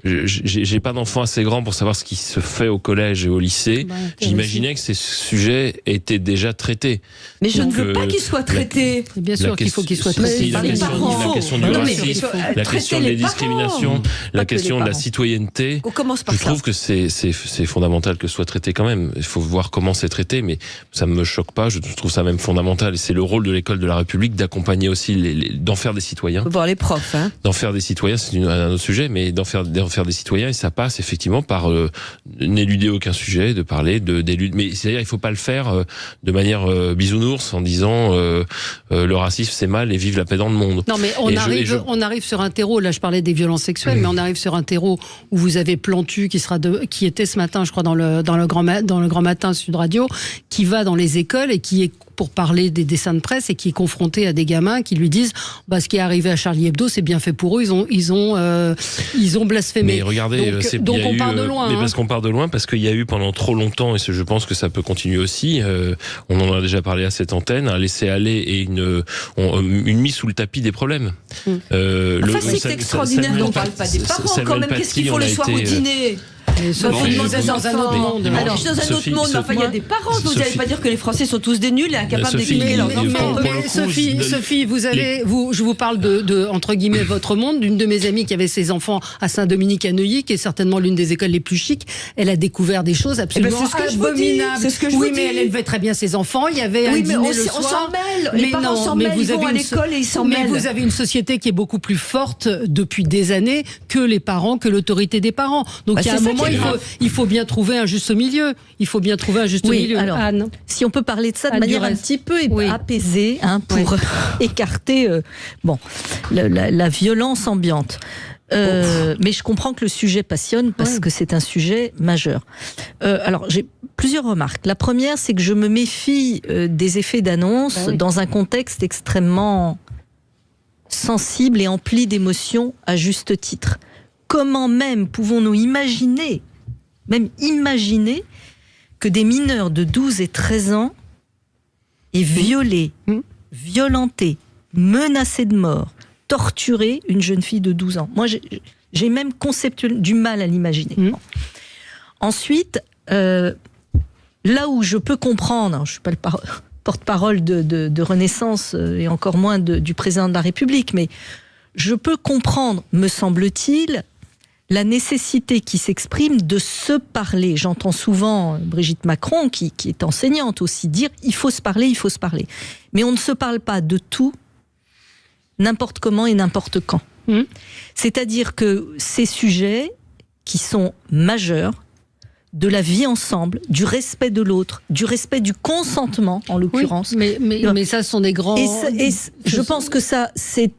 j'ai pas d'enfant assez grand pour savoir ce qui se fait au collège et au lycée. J'imaginais que ces sujets étaient déjà traités. Mais je ne veux pas qu'ils soient traités. Bien sûr qu'il faut qu'ils soient traités. La question du racisme, la question des discriminations, la question de la citoyenneté. Je trouve que c'est fondamental que ce soit traité quand même. Il faut voir comment c'est traité, mais ça me choque pas. Je trouve ça même fondamental. Et c'est le rôle de l'école de la République d'accompagner aussi, d'en faire des citoyens. Faut voir les profs. D'en faire des citoyens, c'est un autre sujet, mais d'en faire des citoyens, et ça passe effectivement par n'éluder aucun sujet, de parler d'éluder. Mais c'est-à-dire, il faut pas le faire de manière bisounours en disant le racisme c'est mal et vive la paix dans le monde. Non, mais on arrive sur un terreau. Là, je parlais des violences sexuelles, mais on arrive sur un terreau où vous avez Plantu qui était ce matin, je crois, dans le Grand Matin Sud Radio, qui va dans les écoles et qui est pour parler des dessins de presse et qui est confronté à des gamins qui lui disent ce qui est arrivé à Charlie Hebdo, c'est bien fait pour eux, ils ont blasphémé. Mais regardez, donc on part de loin. Mais parce qu'on part de loin, parce qu'il y a eu pendant trop longtemps, et je pense que ça peut continuer aussi, on en a déjà parlé à cette antenne, un laisser-aller et une mise sous le tapis des problèmes. C'est extraordinaire qu'on ne parle pas des parents quand même. Qu'est-ce qu'ils font le soir au dîner? Sophie, vous êtes dans un autre monde. Alors, je suis dans un autre monde, mais enfin, il y a des parents. Vous n'allez pas dire que les Français sont tous des nuls et incapables d'éduquer leurs enfants. Sophie, je vous parle de, entre guillemets, votre monde, d'une de mes amies qui avait ses enfants à Saint-Dominique à Neuilly, qui est certainement l'une des écoles les plus chics. Elle a découvert des choses absolument abominables. Oui, mais elle élevait très bien ses enfants. Il y avait un dîner le soir. On s'en mêle. Les parents s'en mêlent. Ils vont à l'école et ils s'en mêlent. Mais vous avez une société qui est beaucoup plus forte depuis des années que les parents, que l'autorité des parents. Donc, il y a un moment, il faut bien trouver un juste milieu. Alors, Anne, si on peut parler de ça de manière un petit peu apaisée, pour écarter la violence ambiante. Mais je comprends que le sujet passionne parce que c'est un sujet majeur. Alors, j'ai plusieurs remarques. La première, c'est que je me méfie des effets d'annonce dans un contexte extrêmement sensible et empli d'émotions à juste titre. Comment même pouvons-nous imaginer que des mineurs de 12 et 13 ans aient violé, violenté, menacé de mort, torturé une jeune fille de 12 ans? Moi, j'ai même conceptuellement du mal à l'imaginer. Ensuite, là où je peux comprendre, je ne suis pas le porte-parole de Renaissance et encore moins du président de la République, mais je peux comprendre, me semble-t-il, la nécessité qui s'exprime de se parler. J'entends souvent Brigitte Macron, qui est enseignante aussi, dire « il faut se parler ». Mais on ne se parle pas de tout, n'importe comment et n'importe quand. C'est-à-dire que ces sujets qui sont majeurs, de la vie ensemble, du respect de l'autre, du respect du consentement, en l'occurrence. Mais ça, ce sont des grands... Et je pense que ça,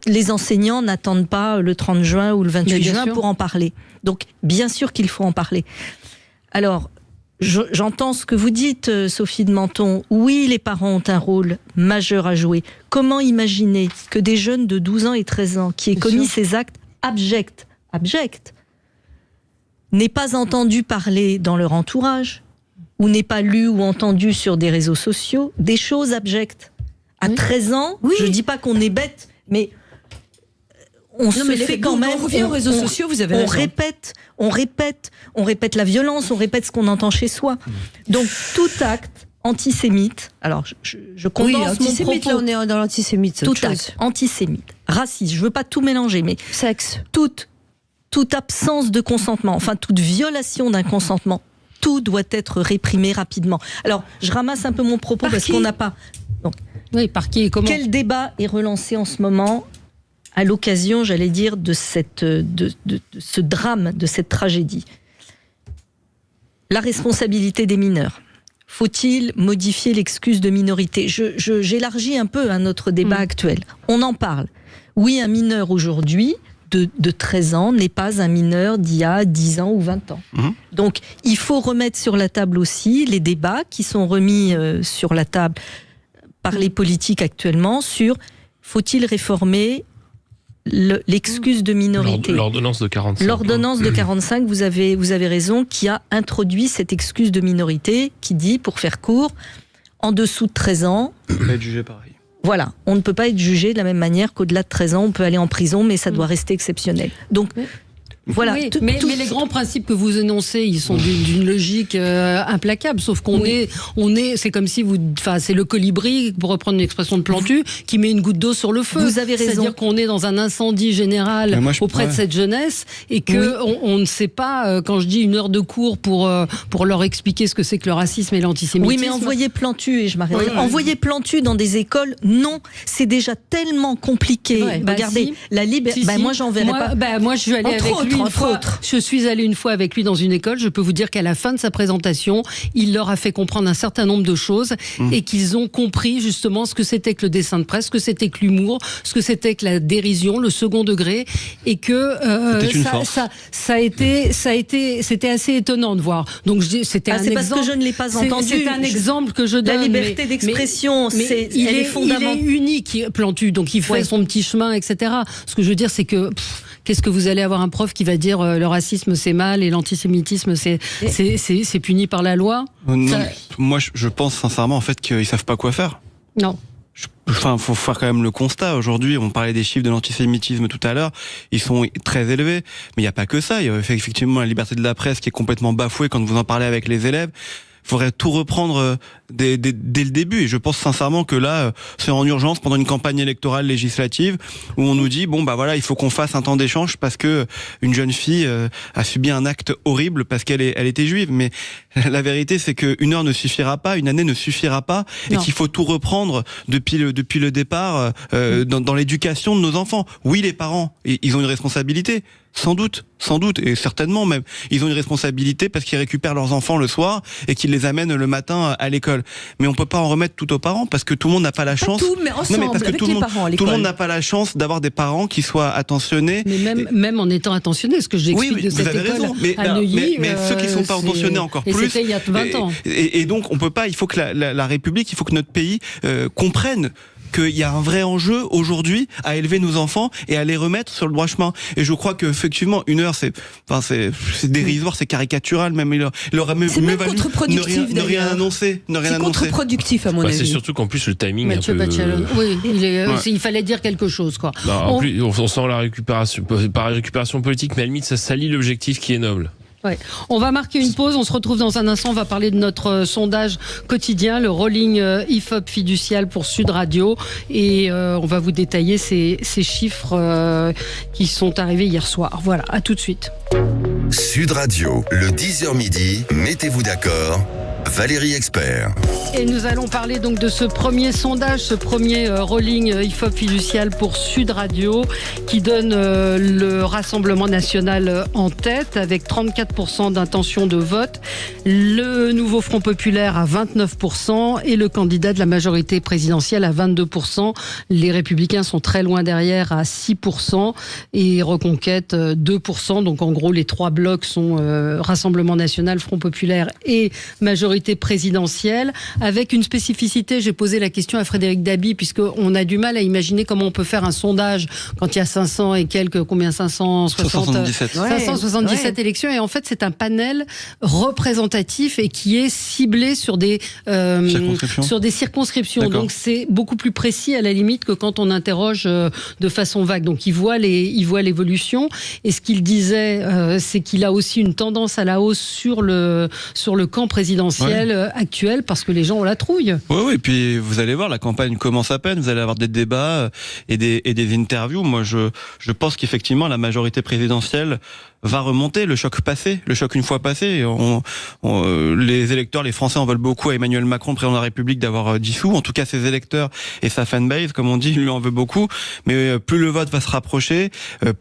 les enseignants n'attendent pas le 30 juin ou le 28 juin pour en parler. Donc, bien sûr qu'il faut en parler. Alors, j'entends ce que vous dites, Sophie de Menton. Oui, les parents ont un rôle majeur à jouer. Comment imaginer que des jeunes de 12 ans et 13 ans qui aient commis ces actes abjects, n'aient pas entendu parler dans leur entourage, ou n'aient pas lu ou entendu sur des réseaux sociaux des choses abjectes. À 13 ans, je ne dis pas qu'on est bête, mais on se fait quand même... On revient aux réseaux sociaux, vous avez raison. On répète la violence, on répète ce qu'on entend chez soi. Donc tout acte antisémite, alors je condense mon propos. Là on est dans l'antisémite. Tout acte antisémite, raciste, je ne veux pas tout mélanger, mais... Sexe. Toute absence de consentement, enfin toute violation d'un consentement, tout doit être réprimé rapidement. Alors, je ramasse un peu mon propos parce qu'on n'a pas... Donc, Oui, par qui et comment? Quel débat est relancé en ce moment à l'occasion, j'allais dire, de ce drame, de cette tragédie? La responsabilité des mineurs. Faut-il modifier l'excuse de minorité? J'élargis un peu notre débat actuel. On en parle. Oui, un mineur aujourd'hui de 13 ans n'est pas un mineur d'il y a 10 ans ou 20 ans. Donc, il faut remettre sur la table aussi les débats qui sont remis sur la table par les politiques actuellement sur faut-il réformer l'excuse de minorité. L'ordonnance de 45. L'ordonnance de 45, vous avez raison, qui a introduit cette excuse de minorité qui dit, pour faire court, en dessous de 13 ans... On peut être jugé pareil. Voilà, on ne peut pas être jugé de la même manière qu'au-delà de 13 ans, on peut aller en prison, mais ça doit rester exceptionnel. Donc... Voilà. Oui, mais les grands principes que vous énoncez, ils sont d'une logique implacable. Sauf qu'on c'est comme si c'est le colibri, pour reprendre une expression de Plantu, qui met une goutte d'eau sur le feu. Vous avez raison. C'est-à-dire qu'on est dans un incendie général auprès de cette jeunesse et que on ne sait pas. Quand je dis 1 heure de cours pour leur expliquer ce que c'est que le racisme et l'antisémitisme. Oui, mais envoyer Plantu, et je m'arrête. Envoyer Plantu dans des écoles, non, c'est déjà tellement compliqué. Regardez, la liberté. Moi, j'enverrai pas. Moi, je suis allée avec lui. Je suis allée une fois avec lui dans une école. Je peux vous dire qu'à la fin de sa présentation, il leur a fait comprendre un certain nombre de choses et qu'ils ont compris justement ce que c'était que le dessin de presse, ce que c'était que l'humour, ce que c'était que la dérision, le second degré, et que c'était assez étonnant de voir. Donc c'était un exemple. C'est parce que je ne l'ai pas entendu. C'est un exemple que je donne. La liberté d'expression, elle est fondamentale. Il est unique, Plantu. Donc il fait son petit chemin, etc. Ce que je veux dire, c'est que qu'est-ce que vous allez avoir un prof qui va dire le racisme c'est mal et l'antisémitisme c'est puni par la loi? Moi je pense sincèrement en fait qu'ils savent pas quoi faire. Non. Faut faire quand même le constat. Aujourd'hui, on parlait des chiffres de l'antisémitisme tout à l'heure, ils sont très élevés, mais il n'y a pas que ça. Il y a effectivement la liberté de la presse qui est complètement bafouée quand vous en parlez avec les élèves. Il faudrait tout reprendre dès le début. Et je pense sincèrement que là, c'est en urgence pendant une campagne électorale législative où on nous dit il faut qu'on fasse un temps d'échange parce que une jeune fille a subi un acte horrible parce qu'elle était juive. Mais la vérité, c'est que 1 heure ne suffira pas, 1 année ne suffira pas, et qu'il faut tout reprendre depuis le départ dans l'éducation de nos enfants. Oui, les parents, ils ont une responsabilité. Sans doute, et certainement même. Ils ont une responsabilité parce qu'ils récupèrent leurs enfants le soir et qu'ils les amènent le matin à l'école. Mais on peut pas en remettre tout aux parents parce que tout le monde n'a pas la chance. Mais ensemble, parce que tout le monde n'a pas la chance d'avoir des parents qui soient attentionnés. Mais même en étant attentionnés, ce que j'explique de cette école à Neuilly. Mais ceux qui sont pas attentionnés encore plus. Et c'était il y a 20 ans. Et donc on peut pas. Il faut que la République, il faut que notre pays comprenne qu'il y a un vrai enjeu aujourd'hui à élever nos enfants et à les remettre sur le droit chemin. Et je crois qu'effectivement, 1 heure, c'est dérisoire, c'est caricatural même. Il aurait mieux valu ne rien annoncer. C'est contre-productif à mon avis. C'est surtout qu'en plus le timing Mathieu Bachelot. Oui, il fallait dire quelque chose, quoi. En plus, on sent la récupération, par récupération politique, mais à la limite, ça salit l'objectif qui est noble. Ouais. On va marquer une pause, on se retrouve dans un instant, on va parler de notre sondage quotidien, le rolling IFOP fiducial pour Sud Radio, et on va vous détailler ces chiffres qui sont arrivés hier soir. Voilà, à tout de suite. Sud Radio, le 10h midi, mettez-vous d'accord, Valérie Expert. Et nous allons parler donc de ce premier sondage, ce premier rolling IFOP fiducial pour Sud Radio qui donne le Rassemblement national en tête avec 34% d'intention de vote, le nouveau Front populaire à 29% et le candidat de la majorité présidentielle à 22%. Les Républicains sont très loin derrière à 6% et Reconquête 2%. Donc en gros les 3 blocs sont Rassemblement national, Front populaire et majorité présidentielle, avec une spécificité. J'ai posé la question à Frédéric Dabi, puisqu'on a du mal à imaginer comment on peut faire un sondage quand il y a 500 et quelques, 577 élections, et en fait c'est un panel représentatif et qui est ciblé sur des circonscriptions. Donc c'est beaucoup plus précis à la limite que quand on interroge de façon vague. Donc il voit l'évolution, et ce qu'il disait c'est qu'il a aussi une tendance à la hausse sur le camp présidentiel actuel, parce que les gens ont la trouille. Oui, et puis vous allez voir, la campagne commence à peine, vous allez avoir des débats et des interviews. Moi je pense qu'effectivement la majorité présidentielle va remonter, le choc une fois passé. Les électeurs, les Français en veulent beaucoup à Emmanuel Macron, président de la République, d'avoir dissous. En tout cas, ses électeurs et sa fanbase, comme on dit, lui en veut beaucoup. Mais plus le vote va se rapprocher,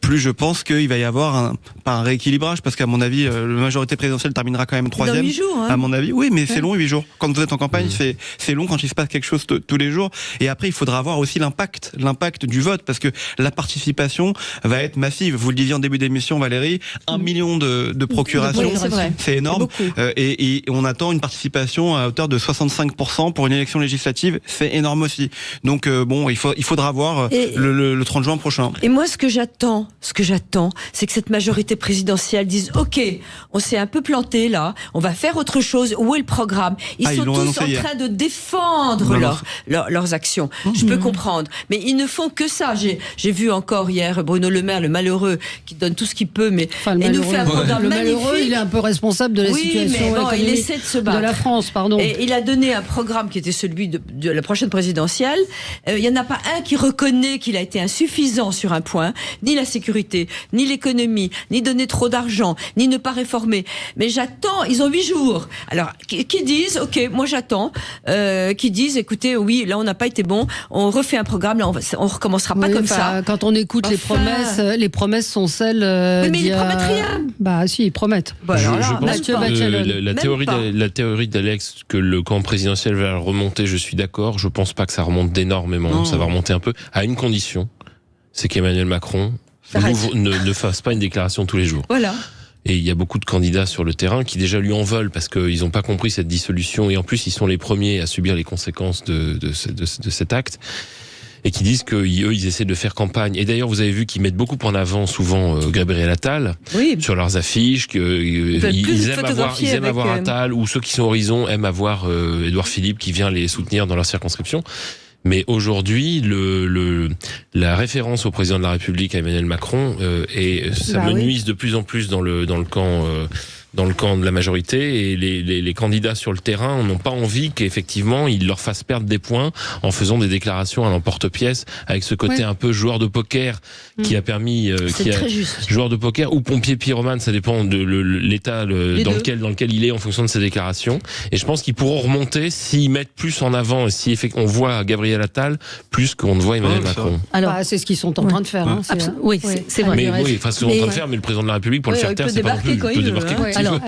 plus je pense qu'il va y avoir pas un rééquilibrage, parce qu'à mon avis, la majorité présidentielle terminera quand même 3e. Dans 8 jours, hein. À mon avis, oui, mais c'est long 8 jours. Quand vous êtes en campagne, c'est long quand il se passe quelque chose tous les jours. Et après, il faudra voir aussi l'impact du vote, parce que la participation va être massive. Vous le disiez en début d'émission, Valérie, 1 million de procurations, c'est énorme. Et on attend une participation à hauteur de 65% pour une élection législative, c'est énorme aussi. Donc bon, il faudra voir le 30 juin prochain. Et moi, ce que j'attends, c'est que cette majorité présidentielle dise OK, on s'est un peu planté là, on va faire autre chose. Où est le programme ? Ils sont tous en train de défendre leurs actions. Je peux comprendre, mais ils ne font que ça. J'ai vu encore hier Bruno Le Maire, le malheureux, qui donne tout ce qu'il peut, mais il nous fait un programme magnifique. Le malheureux, il est un peu responsable de la situation économique il essaie de se battre. De la France, pardon. Et il a donné un programme qui était celui de la prochaine présidentielle. Il n'y en a pas un qui reconnaît qu'il a été insuffisant sur un point, ni la sécurité, ni l'économie, ni donner trop d'argent, ni ne pas réformer. Mais j'attends, ils ont 8 jours. Alors, qui disent, OK, moi j'attends, qui disent, écoutez, oui, là on n'a pas été bon, on refait un programme, là on recommencera pas comme ça. Quand on écoute les promesses sont celles... oui, mais ils promettent rien. Bah si, ils promettent. Je pense que la théorie d'Alex, que le camp présidentiel va remonter, je suis d'accord, je pense pas que ça remonte d'énormément, ça va remonter un peu, à une condition, c'est qu'Emmanuel Macron ne fasse pas une déclaration tous les jours. Voilà. Et il y a beaucoup de candidats sur le terrain qui déjà lui en veulent parce qu'ils n'ont pas compris cette dissolution, et en plus ils sont les premiers à subir les conséquences de cet acte, et qui disent qu'eux ils essaient de faire campagne. Et d'ailleurs vous avez vu qu'ils mettent beaucoup en avant souvent Gabriel Attal sur leurs affiches, qu'ils aiment avoir Attal, ou ceux qui sont Horizon aiment avoir Édouard Philippe qui vient les soutenir dans leur circonscription. Mais aujourd'hui, la référence au président de la République, à Emmanuel Macron, ça me nuise de plus en plus dans le camp de la majorité, et les candidats sur le terrain n'ont pas envie qu'effectivement il leur fasse perdre des points en faisant des déclarations à l'emporte-pièce, avec ce côté un peu joueur de poker qui a permis joueur de poker ou pompier pyromane, ça dépend de l'état dans lequel il est en fonction de ses déclarations. Et je pense qu'ils pourront remonter s'ils mettent plus en avant, et si on voit Gabriel Attal plus qu'on ne voit Emmanuel Macron. Alors c'est ce qu'ils sont en train de faire. Oui, c'est vrai. Mais oui, enfin, ce qu'ils sont en train de faire, mais le président de la République, pour le faire taire, c'est pas non plus. Il peut débarquer. Alors,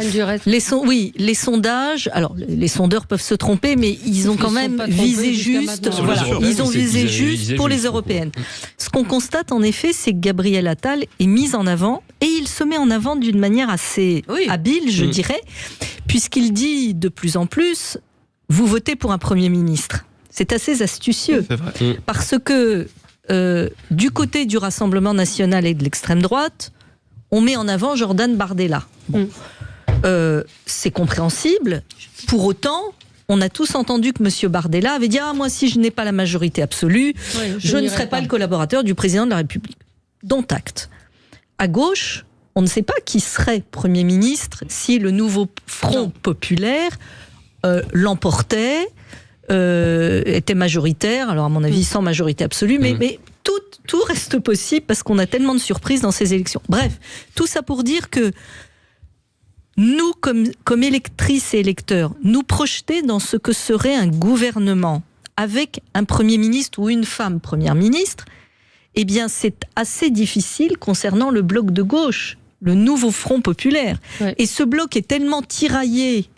les sondages, alors les sondeurs peuvent se tromper, mais ils ont quand même visé juste. Voilà, ils ont visé juste pour les européennes. Ce qu'on constate en effet, c'est que Gabriel Attal est mis en avant, et il se met en avant d'une manière assez habile, je dirais, puisqu'il dit de plus en plus, vous votez pour un Premier ministre. C'est assez astucieux, parce que du côté du Rassemblement national et de l'extrême droite, on met en avant Jordan Bardella. Bon. C'est compréhensible. Pour autant, on a tous entendu que M. Bardella avait dit « Ah, moi, si je n'ai pas la majorité absolue, je ne serai pas le collaborateur du président de la République. » Dont acte. À gauche, on ne sait pas qui serait Premier ministre si le nouveau Front populaire l'emportait, était majoritaire, alors à mon avis sans majorité absolue, mais tout reste possible parce qu'on a tellement de surprises dans ces élections. Bref, tout ça pour dire que nous, comme électrices et électeurs, nous projeter dans ce que serait un gouvernement avec un Premier ministre ou une femme Première ministre, eh bien c'est assez difficile concernant le bloc de gauche, le nouveau Front populaire. Ouais. Et ce bloc est tellement tiraillé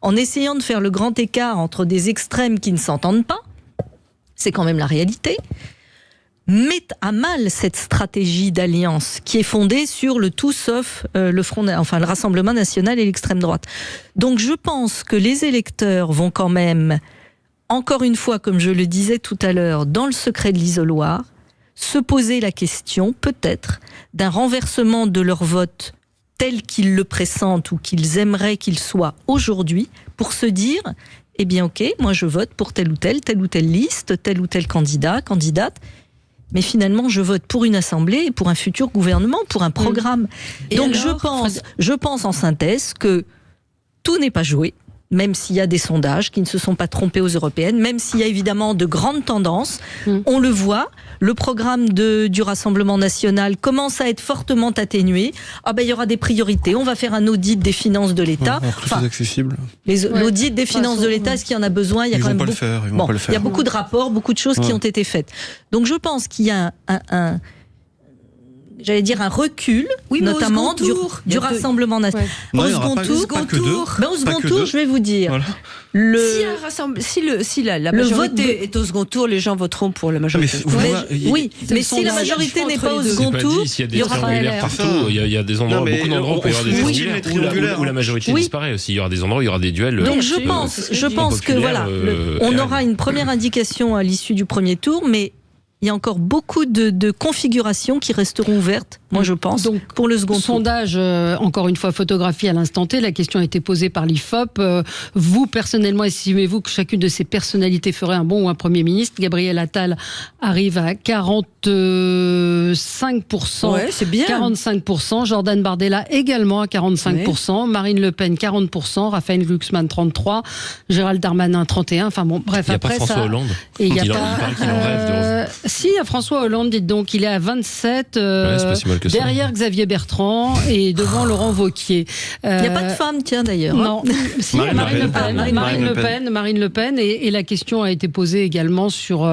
en essayant de faire le grand écart entre des extrêmes qui ne s'entendent pas, c'est quand même la réalité, met à mal cette stratégie d'alliance qui est fondée sur le tout sauf le Rassemblement national et l'extrême droite. Donc je pense que les électeurs vont quand même, encore une fois, comme je le disais tout à l'heure, dans le secret de l'isoloir, se poser la question, peut-être, d'un renversement de leur vote tel qu'ils le pressentent ou qu'ils aimeraient qu'il soit aujourd'hui, pour se dire, eh bien ok, moi je vote pour telle ou telle liste, tel ou tel candidate, mais finalement je vote pour une assemblée et pour un futur gouvernement, pour un programme. Et donc alors, je pense en synthèse que tout n'est pas joué, même s'il y a des sondages qui ne se sont pas trompés aux européennes, même s'il y a évidemment de grandes tendances, on le voit, le programme du Rassemblement national commence à être fortement atténué. Il y aura des priorités, on va faire un audit des finances de l'État. C'est accessible. L'audit des finances de l'État, est-ce qu'il y en a besoin? Il y a il y a beaucoup de rapports, beaucoup de choses qui ont été faites. Donc je pense qu'il y a un recul, notamment du Rassemblement national. Au second tour, je vais vous dire. Voilà. Si la majorité est au second tour, les gens voteront pour la majorité. Mais si la majorité n'est pas au second tour, il y a des triangulaires partout. Il y a des endroits, beaucoup d'endroits où il y aura des triangulaires où la majorité disparaît aussi. Il y aura des endroits où il y aura des duels. Donc je pense que on aura une première indication à l'issue du premier tour, mais il y a encore beaucoup de configurations qui resteront ouvertes, moi je pense, donc, pour le second tour. Sondage, encore une fois, photographie à l'instant T. La question a été posée par l'IFOP. Vous, personnellement, estimez-vous que chacune de ces personnalités ferait un bon ou un Premier ministre? Gabriel Attal arrive à 45%. Ouais, c'est bien. 45%. Jordan Bardella également à 45%. Ouais. Marine Le Pen, 40%. Raphaël Glucksmann, 33%. Gérald Darmanin, 31%. Enfin bon, bref. Il n'y a pas François Hollande. Et il paraît qu'il en rêve de revenir. Si, à François Hollande, dites donc, il est à 27, derrière Xavier Bertrand et devant Laurent Wauquiez. Il n'y a pas de femme, tiens, d'ailleurs. Non, si, Marine Le Pen. Et la question a été posée également sur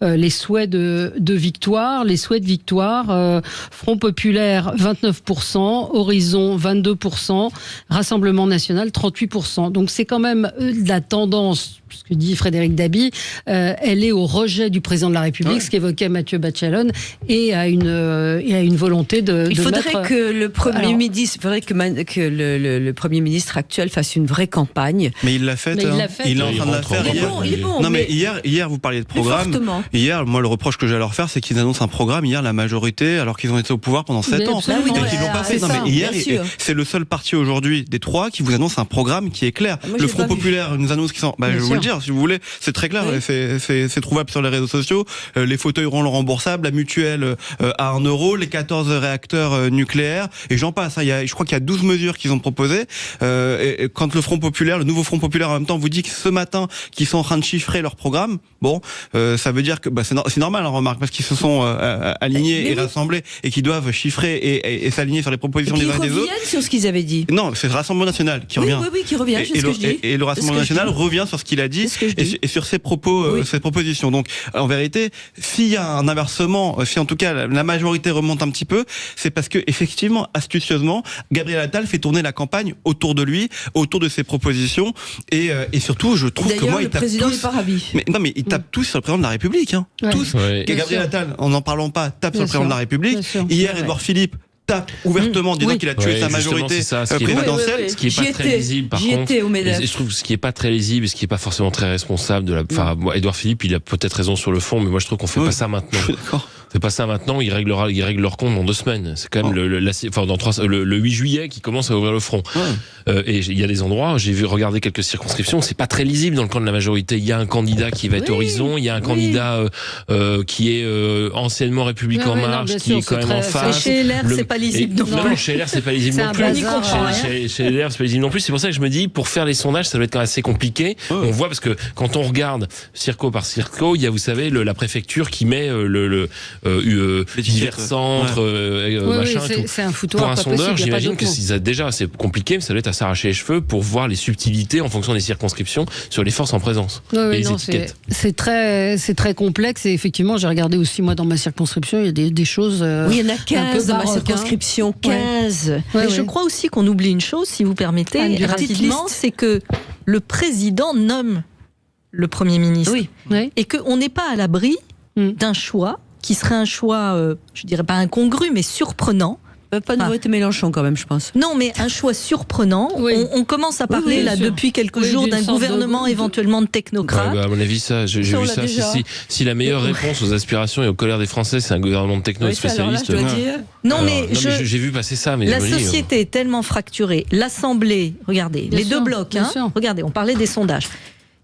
les souhaits de victoire. Les souhaits de victoire, Front Populaire, 29%, Horizon, 22%, Rassemblement National, 38%. Donc c'est quand même la tendance, ce que dit Frédéric Dabi, elle est au rejet du président de la République, ce qu'évoquait Mathieu Bachelon, et à une volonté de Il faudrait mettre... que le Premier ministre, le Premier ministre actuel fasse une vraie campagne. Mais il l'a fait. Il est en train de la faire hier. Non, mais hier, vous parliez de programme. Hier, moi, le reproche que j'ai à leur faire, c'est qu'ils annoncent un programme hier, la majorité, alors qu'ils ont été au pouvoir pendant 7 ans. Et qu'ils l'ont pas fait. Non, mais hier, c'est le seul parti aujourd'hui des 3 qui vous annonce un programme qui est clair. Le Front Populaire nous annonce qu'ils sont. Je vais vous le dire, si vous voulez, c'est très clair. C'est trouvable sur les réseaux sociaux. Les fauteuils ronds remboursables, la mutuelle à 1 euro, les 14 réacteurs nucléaires, et j'en passe. Je crois qu'il y a 12 mesures qu'ils ont proposées. Et quand le Front Populaire, le nouveau Front Populaire en même temps vous dit que ce matin qu'ils sont en train de chiffrer leur programme, ça veut dire que c'est normal, remarque, parce qu'ils se sont alignés et rassemblés et qu'ils doivent chiffrer et s'aligner sur les propositions des uns et des autres. Ils reviennent sur ce qu'ils avaient dit. Non, c'est le Rassemblement National qui revient. Oui, qui revient. Et le Rassemblement National revient sur ce qu'il a dit et sur ses propos, ses propositions. Donc, en vérité, s'il y a un inversement, si en tout cas la majorité remonte un petit peu, c'est parce que effectivement, astucieusement, Gabriel Attal fait tourner la campagne autour de lui, autour de ses propositions, et surtout, je trouve que moi, il tape président tous. n'est pas ravi. Mais il tape tous sur le président de la République, tous. Gabriel Attal, en n'en parlant pas, tape sur le président de la République. Hier, Édouard Philippe tape ouvertement, disant qu'il a tué sa majorité présidentielle. Ce qui est pas très lisible, par contre. Je trouve ce qui est pas très lisible et ce qui est pas forcément très responsable de la. Enfin, Édouard Philippe, il a peut-être raison sur le fond, mais moi je trouve qu'on fait pas ça maintenant. C'est pas ça maintenant. Ils règlent leur compte dans 2 semaines. C'est quand même le 8 juillet qui commence à ouvrir le front. Et il y a des endroits, j'ai regardé quelques circonscriptions, c'est pas très lisible dans le camp de la majorité. Il y a un candidat qui va être Horizon, il y a un candidat qui est anciennement République en marche, qui est quand même en face. Chez LR, c'est pas lisible non plus. Non, chez LR, c'est pas lisible non plus. Chez LR, c'est pas lisible non plus. C'est pour ça que je me dis, pour faire les sondages, ça doit être quand même assez compliqué. On voit, parce que quand on regarde circo par circo, il y a, vous savez, la préfecture qui met divers centres, machin, tout. C'est un foutoir. Pour un sondeur, j'imagine que déjà c'est compliqué, mais ça doit être à s'arracher les cheveux pour voir les subtilités en fonction des circonscriptions sur les forces en présence. C'est très complexe, et effectivement, j'ai regardé aussi, moi, dans ma circonscription, il y a des choses. Oui, il y en a 15 dans ma circonscription, 15. Mais je crois aussi qu'on oublie une chose, si vous permettez, rapidement, c'est que le président nomme le Premier ministre. Et qu'on n'est pas à l'abri d'un choix qui serait un choix, je dirais pas incongru, mais surprenant. Pas de voter Mélenchon quand même, je pense. Non, mais un choix surprenant. On commence à parler depuis quelques jours d'un gouvernement éventuellement de technocrates. À mon avis, j'ai vu ça. Si la meilleure réponse aux aspirations et aux colères des Français, c'est un gouvernement de techno et spécialistes. J'ai vu passer ça. Mais la société est tellement fracturée. L'Assemblée, regardez, les 2 blocs. Regardez, on parlait des sondages.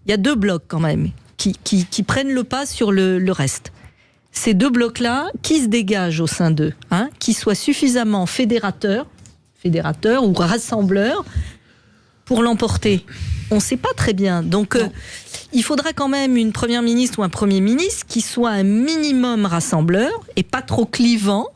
Il y a 2 blocs quand même qui prennent le pas sur le reste. Ces 2 blocs-là, qui se dégagent au sein d'eux, qui soient suffisamment fédérateurs ou rassembleurs pour l'emporter. on ne sait pas très bien. Donc, il faudra quand même une première ministre ou un premier ministre qui soit un minimum rassembleur et pas trop clivant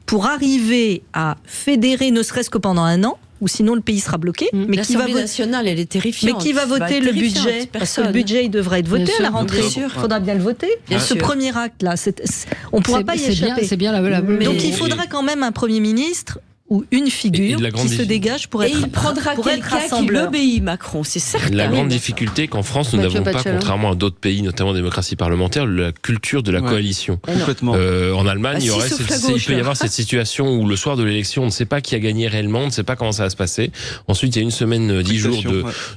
pour arriver à fédérer, ne serait-ce que pendant un an, ou sinon le pays sera bloqué. Mais l'Assemblée nationale, elle est terrifiante. Mais qui va voter le budget? Parce que le budget, il devrait être voté à la rentrée. Il faudra bien le voter. Ce premier acte-là, on ne pourra pas y échapper. C'est bien Donc il faudra quand même un Premier ministre ou une figure qui se dégage pour être rassembleur. Et il prendra quelqu'un qui l'obéit, Macron, c'est certain. La grande difficulté qu'en France, nous n'avons pas, contrairement à d'autres pays, notamment en démocratie parlementaire, la culture de la coalition. Complètement. En Allemagne, il peut y avoir cette situation où le soir de l'élection, on ne sait pas qui a gagné réellement, on ne sait pas comment ça va se passer. Ensuite, il y a une semaine, 10 jours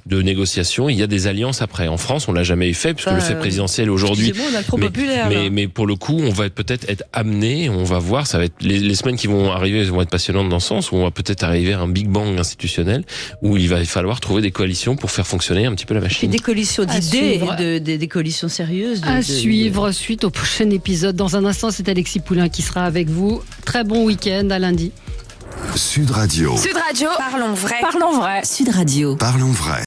de négociations, il y a des alliances après. En France, on l'a jamais fait, puisque le fait présidentiel aujourd'hui. On a le trop populaire. Mais pour le coup, on va peut-être être amené, on va voir, ça va être les semaines qui vont arriver vont être passionnantes dans sens où on va peut-être arriver à un Big Bang institutionnel où il va falloir trouver des coalitions pour faire fonctionner un petit peu la machine. Et des coalitions d'idées, des coalitions sérieuses. À suivre suite au prochain épisode. Dans un instant, c'est Alexis Poulain qui sera avec vous. Très bon week-end, à lundi. Sud Radio. Sud Radio. Parlons vrai. Parlons vrai. Sud Radio. Parlons vrai.